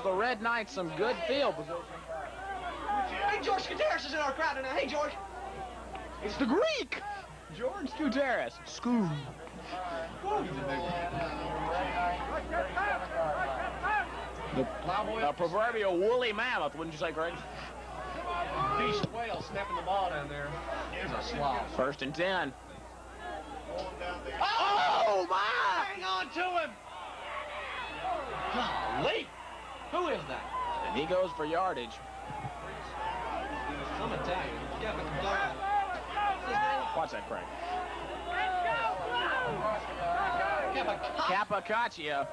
the Red Knights some good field position. Hey, George Gutierrez is in our crowd tonight. Hey, George. It's the Greek, George Gutierrez. School. The proverbial woolly mammoth, wouldn't you say, Greg? Beast whale snapping the ball down there. Here's a slop. 1st and 10. Oh, my! Hang on to him. Golly. Who is that? And he goes for yardage. Some Italian. What's that, Craig? Kappa. Capacaccia.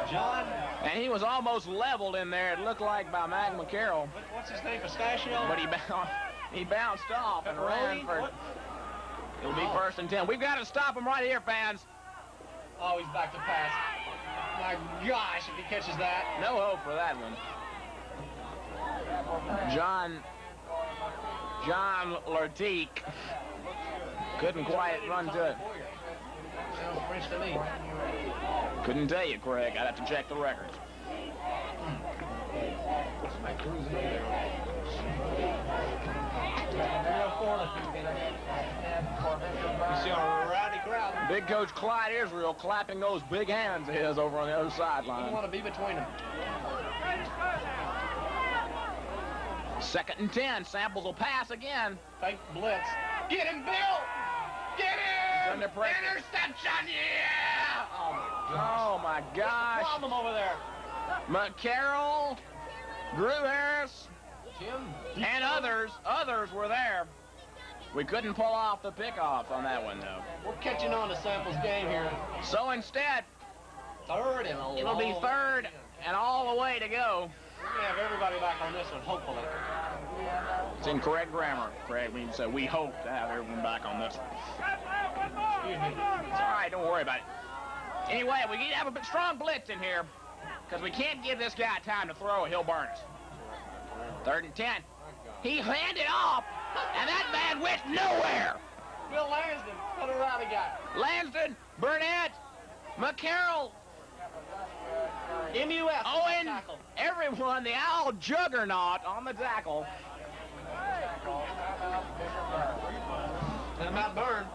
John. And he was almost leveled in there, it looked like, by Mac McCarroll. What's his name? Pistachio? But he bounced off and ran for... What? It'll be 1st and 10. We've got to stop him right here, fans. Oh, he's back to pass. My gosh, if he catches that. No hope for that one. John Lertique couldn't quite run to it. Sounds French to me. Couldn't tell you, Craig. I'd have to check the records. Somebody cruising over there. You see our rowdy crowd. Big Coach Clyde Israel clapping those big hands of his over on the other I don't sideline. want to be between them. 2nd and 10. Samples will pass again. Fake blitz. Get him, Bill! under pressure. Interception, yeah! Oh, my gosh. Problem over there. McCarroll, Drew Harris, Tim. and others were there. We couldn't pull off the pickoff on that one, though. We're catching on to Sample's game here. So instead, Third and a it'll be long third end. and all the way to go. We're going to have everybody back on this one, hopefully. It's incorrect grammar. Craig means that we hope to have everyone back on this one. Excuse me. It's all right, don't worry about it. Anyway, we need to have a strong blitz in here because we can't give this guy time to throw. He'll burn us. 3rd and 10. He handed off, and that man went nowhere. Bill Lansden, what a rowdy guy. Lansden, Burnett, McCarroll, MUS. Owen, tackle. everyone, the Owl juggernaut on the tackle. Timeout Byrne.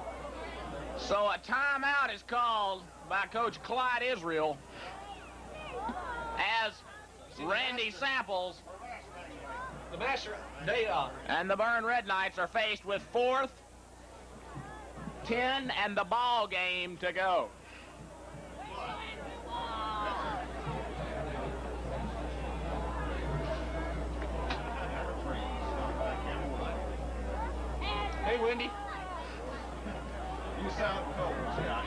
So a timeout is called by Coach Clyde Israel as Randy Samples The master, and the Byrne Red Knights are faced with 4th, 10, and the ball game to go. Hey, Wendy. You sound cold, Scott.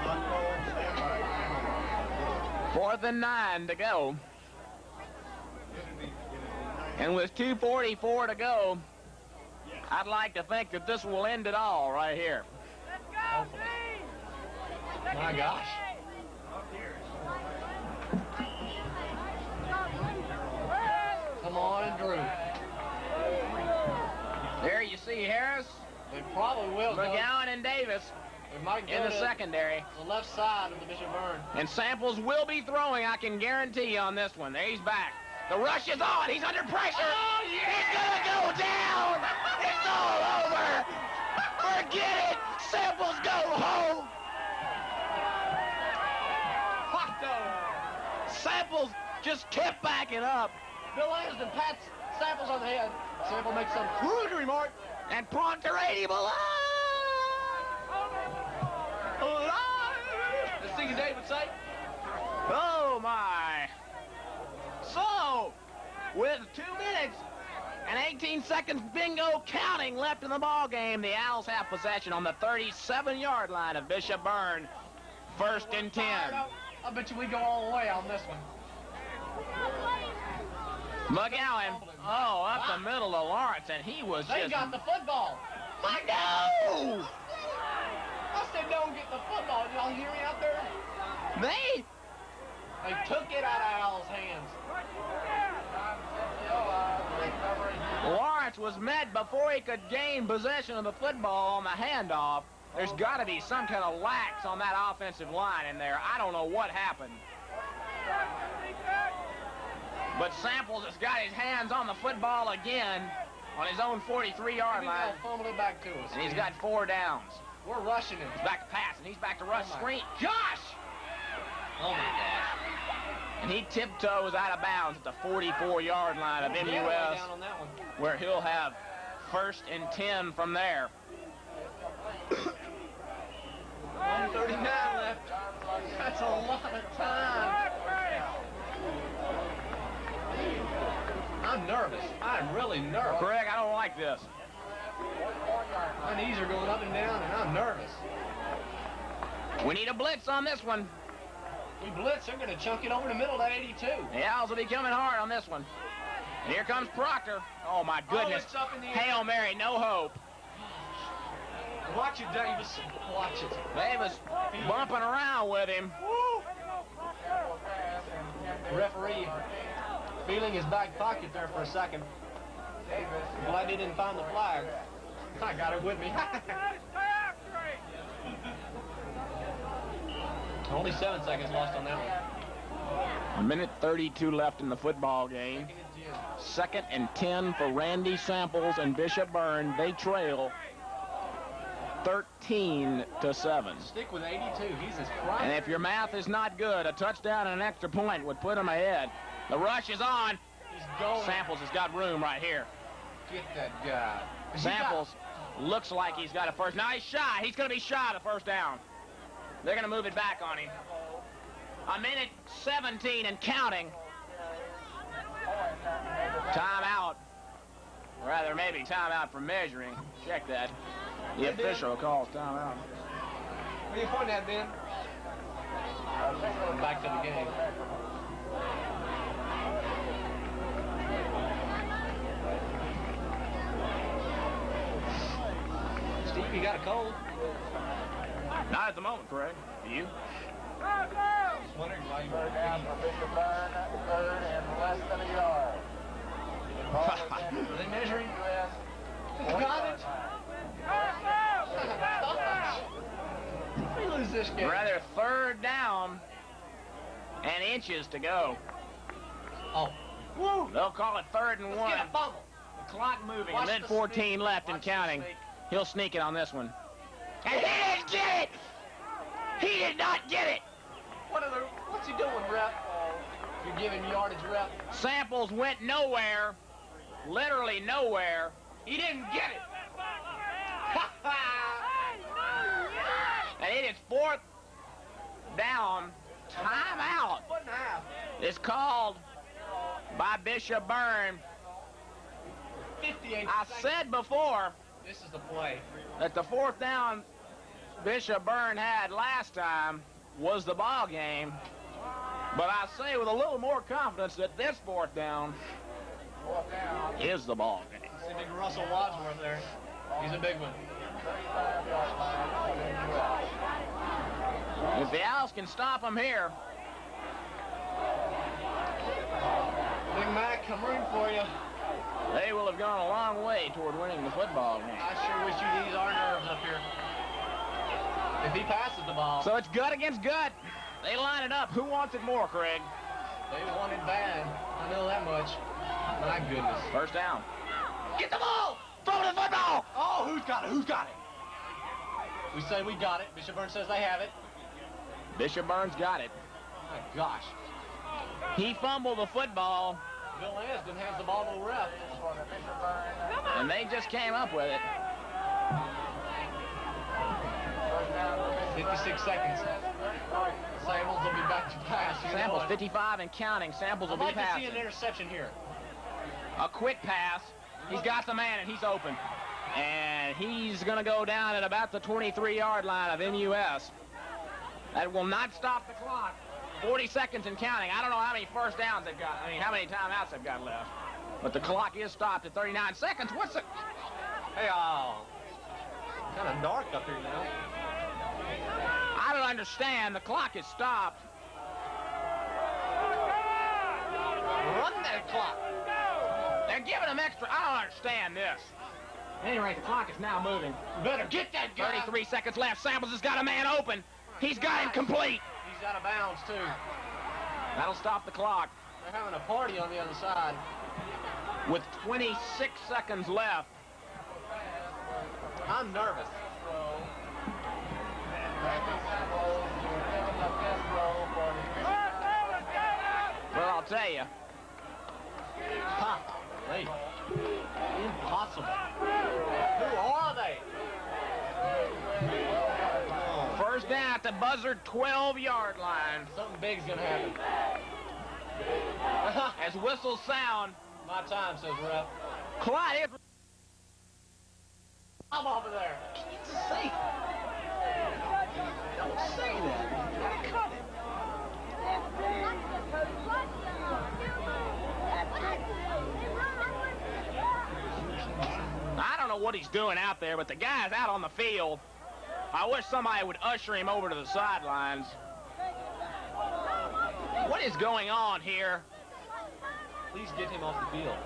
Not cold, stand by. 4th and 9 to go. And with 2:44 to go, I'd like to think that this will end it all right here. My gosh. Come on, Drew. There you see Harris, They probably will go. McGowan, and Davis They might go in the to secondary. the left side of the Bishop Byrne. And Samples will be throwing, I can guarantee you on this one. There he's back. The rush is on. He's under pressure. Oh, yeah! He's going to go down. It's all over. Forget it. Samples go home. Hot dog. Samples just kept backing up. Bill Lansden pats Samples on the head. Sample makes some crude remark. And Proctor 80 below. As Stevie Dave would say. Oh, my. So, with 2 minutes and 18 seconds bingo counting left in the ball game, the Owls have possession on the 37-yard line of Bishop Byrne. 1st and 10. I bet you we go all the way on this one. McGowan, up the middle of Lawrence, and he was They just... got the football. My no! I said don't get the football. Did y'all hear me out there? They... They took it out of Al's hands. Lawrence was met before he could gain possession of the football on the handoff. There's got to be some kind of lax on that offensive line in there. I don't know what happened. But Samples has got his hands on the football again on his own 43-yard line. He'll fumble it back to us. And he's got 4 downs. We're rushing him. He's back to pass, and he's back to rush screen. Gosh! Oh my gosh. And he tiptoes out of bounds at the 44-yard line of Yeah, way MUS, down on that one. where he'll have 1st and 10 from there. 1:39 left. That's a lot of time. I'm nervous. I'm really nervous. Craig, I don't like this. My knees are going up and down, and I'm nervous. We need a blitz on this one. We blitz, they're going to chunk it over the middle to 82. The Owls will be coming hard on this one. And here comes Proctor. Oh, my goodness. it's up in the air. Hail Mary, no hope. Watch it, Davis. Watch it. Davis bumping around with him. Referee feeling his back pocket there for a second. Glad he didn't find the flag. I got it with me. Only 7 seconds lost on that one. 1:32 left in the football game. 2nd and 10 for Randy Samples and Bishop Byrne. They trail 13-7. Stick with 82. He's his prime. And if your math is not good, a touchdown and an extra point would put them ahead. The rush is on. He's going. Samples has got room right here. Get that guy. Samples Looks like he's got a first. Now he's shy. He's going to be shy of the first down. They're going to move it back on him. A minute 17 and counting. Timeout. Rather, maybe timeout for measuring. Check that. The official calls timeout. Where you pointing at, Ben? Back to the game. Steve, you got a cold? Not at the moment, Craig. Do you? Just wondering why you were Down for Bishop Byrne, third and less than a yard. Are they measuring? Got it. We lose this game. Rather, third down and inches to go. Oh. Woo! They'll call it third and one. Get a fumble. The clock moving. Watch Minute the 14 sneak. left and Watch the counting. sneak. He'll sneak it on this one. And he didn't get it! He did not get it! What's he doing, rep? You're giving yardage, rep. Samples went nowhere. Literally nowhere. He didn't get it. And it is fourth down. Timeout. Foot and a half. It's called by Bishop Byrne. 58 I seconds. said before This is the play. that the fourth down Bishop Byrne had last time was the ball game. But I say with a little more confidence that this fourth down is the ball game. See big Russell Wadsworth there. He's a big one. If the Owls can stop him here, Big Mac, I'm rooting for you. they will have gone a long way toward winning the football game. I sure wish you'd ease our nerves up here. If he passes the ball, So it's gut against gut. They line it up. Who wants it more, Craig? they want it bad. I know that much. My goodness. First down. Get the ball! Throw the football! Oh, who's got it? Who's got it? We say we got it. Bishop Byrne says they have it. Bishop Byrne's got it. My gosh. He fumbled the football, Bill Lansden has the ball to the ref. and they just came up with it. 56 seconds. Samples will be back to pass. You Samples know it. 55 and counting. Samples will I'd be like to see passing. an interception here. A quick pass. He's got the man, and he's open. And he's going to go down at about the 23-yard line of MUS. That will not stop the clock. 40 seconds and counting. I don't know how many first downs they've got. I mean, how many timeouts they've got left. But the clock is stopped at 39 seconds. What's it? Hey, kind of dark up here, you know. I don't understand. The clock is stopped. Run that clock. They're giving him extra. I don't understand this. At any rate, the clock is now moving. You better get that guy. 33 seconds left. Samples has got a man open. He's got him complete. He's out of bounds, too. That'll stop the clock. They're having a party on the other side. With 26 seconds left. I'm nervous. Well, I'll tell you. Hey, impossible. Who are they? First down at the buzzer 12-yard line. Something big's gonna happen. As whistles sound, My time, says ref. Clyde is... I'm over there. Say don't say that. Cut it. I don't know what he's doing out there, but the guy's out on the field. I wish somebody would usher him over to the sidelines. What is going on here? Please get him off the field.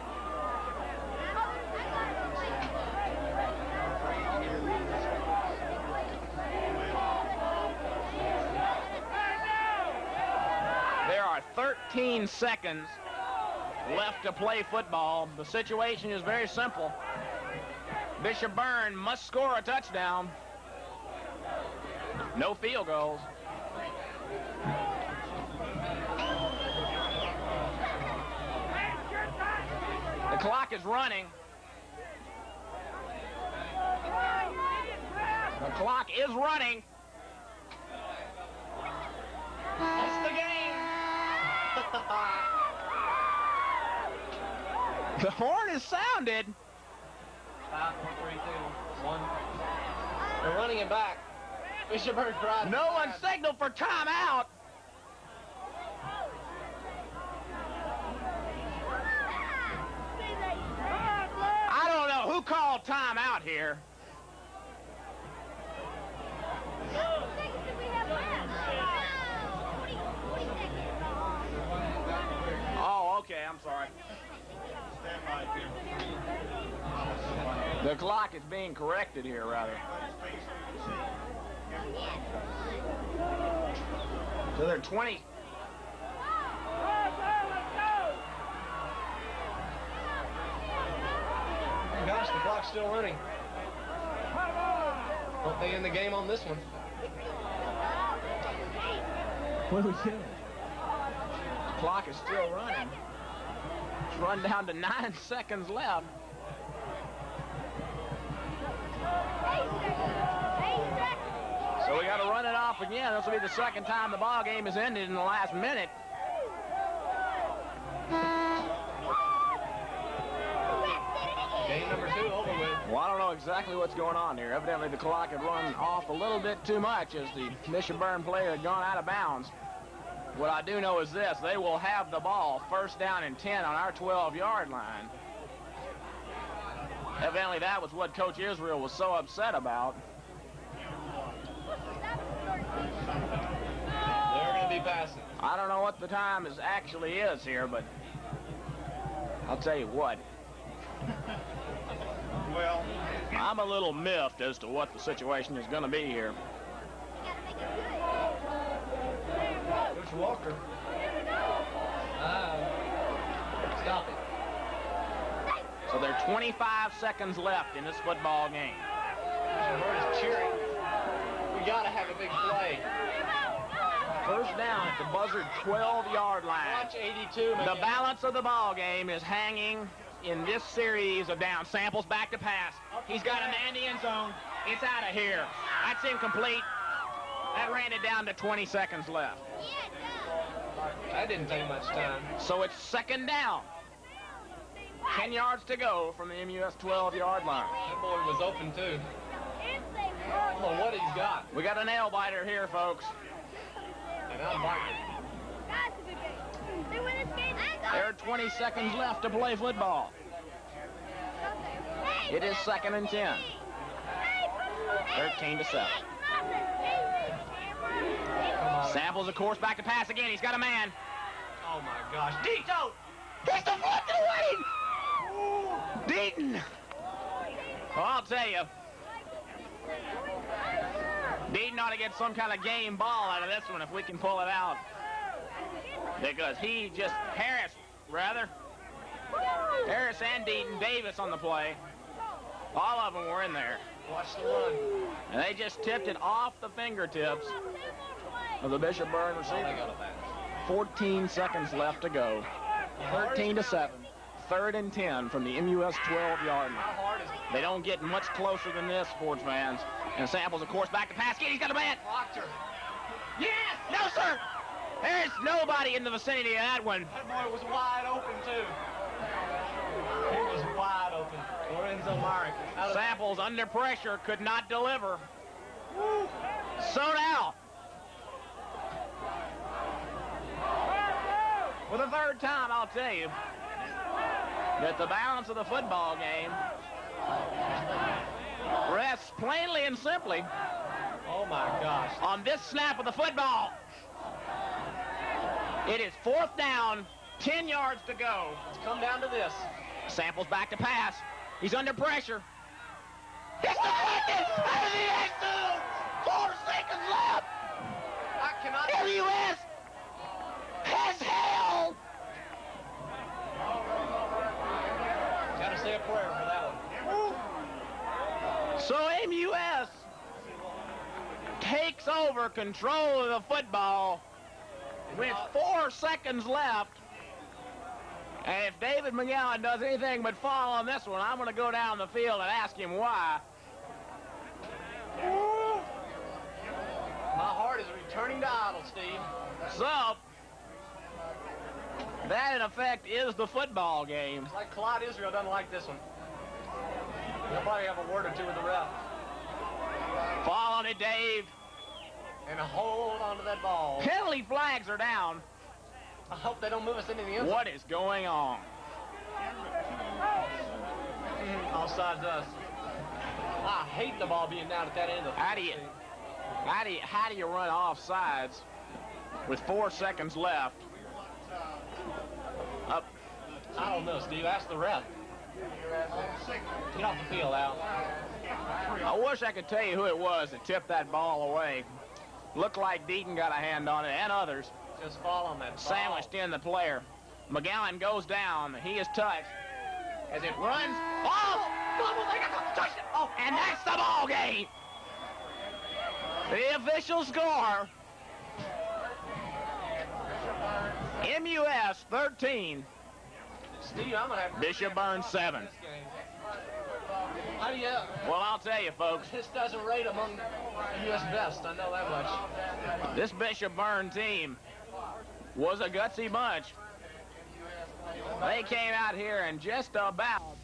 There are 13 seconds left to play football. The situation is very simple. Bishop Byrne must score a touchdown. No field goals. The clock is running. The clock is running. That's the game. The horn is sounded. 5, 4, 3, 2, 1. They're running it back. Bishop Byrne drives. No one signaled for timeout. I don't know who called timeout here. Oh, okay, I'm sorry. The clock is being corrected here, rather. So they're 20. Oh gosh, the clock's still running. Hope they end the game on this one. What are we doing? The clock is still running. It's run down to 9 seconds left. So we got to run it off again. This will be the second time the ball game has ended in the last minute. Game number 2 over with. Well, I don't know exactly what's going on here. Evidently, the clock had run off a little bit too much as the Bishop Byrne player had gone out of bounds. What I do know is this. They will have the ball first down and 10 on our 12-yard line. Evidently, that was what Coach Israel was so upset about. They're going to be passing. I don't know what the time actually is here, but I'll tell you what. Well, I'm a little miffed as to what the situation is going to be here. Coach Walker. Stop it. So there are 25 seconds left in this football game. Bishop Byrne is cheering. We got to have a big play. First down at the buzzard 12-yard line. Watch 82. The balance of the ball game is hanging in this series of downs. Samples back to pass. He's got a man in the end zone. It's out of here. That's incomplete. That ran it down to 20 seconds left. That didn't take much time. So it's second down. 10 yards to go from the MUS 12-yard line. That boy was open too. I don't know what he's got. We got a nail biter here, folks. And I'm biting. There are 20 seconds left to play football. It is second and 10. 13-7. Samples, of course, back to pass again. He's got a man. Oh my gosh. Dito! He's deflected away! Deaton! Well, I'll tell you. Deaton ought to get some kind of game ball out of this one if we can pull it out. Because he just, Harris and Deaton, Davis on the play. All of them were in there. Watch the run. And they just tipped it off the fingertips of the Bishop Byrne receiver. 14 seconds left to go. 13-7. Third and 10 from the MUS 12-yard line. They don't get much closer than this, sports fans. And Samples, of course, back to pass. He's got a man. Blocked her. Yes! No, sir! There's nobody in the vicinity of that one. That boy was wide open too. He was wide open. Lorenzo Myrick. Samples, under pressure, could not deliver. So now, for the third time, I'll tell you that the balance of the football game rests plainly and simply Oh my gosh. on this snap of the football. It is fourth down, 10 yards to go. It's come down to this. Samples back to pass. He's under pressure. It's deflected out of the end zone. 4 seconds left. I cannot. MUS has held. Gotta say a prayer for that one. So MUS takes over control of the football with 4 seconds left. And if David McGowan does anything but fall on this one, I'm going to go down the field and ask him why. My heart is returning to idle, Steve. So, that in effect is the football game. It's like Clyde Israel doesn't like this one. He'll probably have a word or two with the ref. Fall on it, Dave. And hold on to that ball. Penalty flags are down. I hope they don't move us into the end zone. What is going on? Offsides us. I hate the ball being down at that end of the How do you run offsides with 4 seconds left? Up. I don't know, Steve. Ask the ref. Get off the field, Al. I wish I could tell you who it was that tipped that ball away. Looked like Deaton got a hand on it, and others. Just fall on that ball. Sandwiched in the player. McGowan goes down. He is touched. As it runs. Oh! Oh, and that's the ball game. The official score. MUS 13. Steve, I'm gonna have to Bishop Byrne 7. this game. How do you? Well, I'll tell you, folks. This doesn't rate among the U.S. best. I know that much. This Bishop Byrne team was a gutsy bunch. They came out here and just about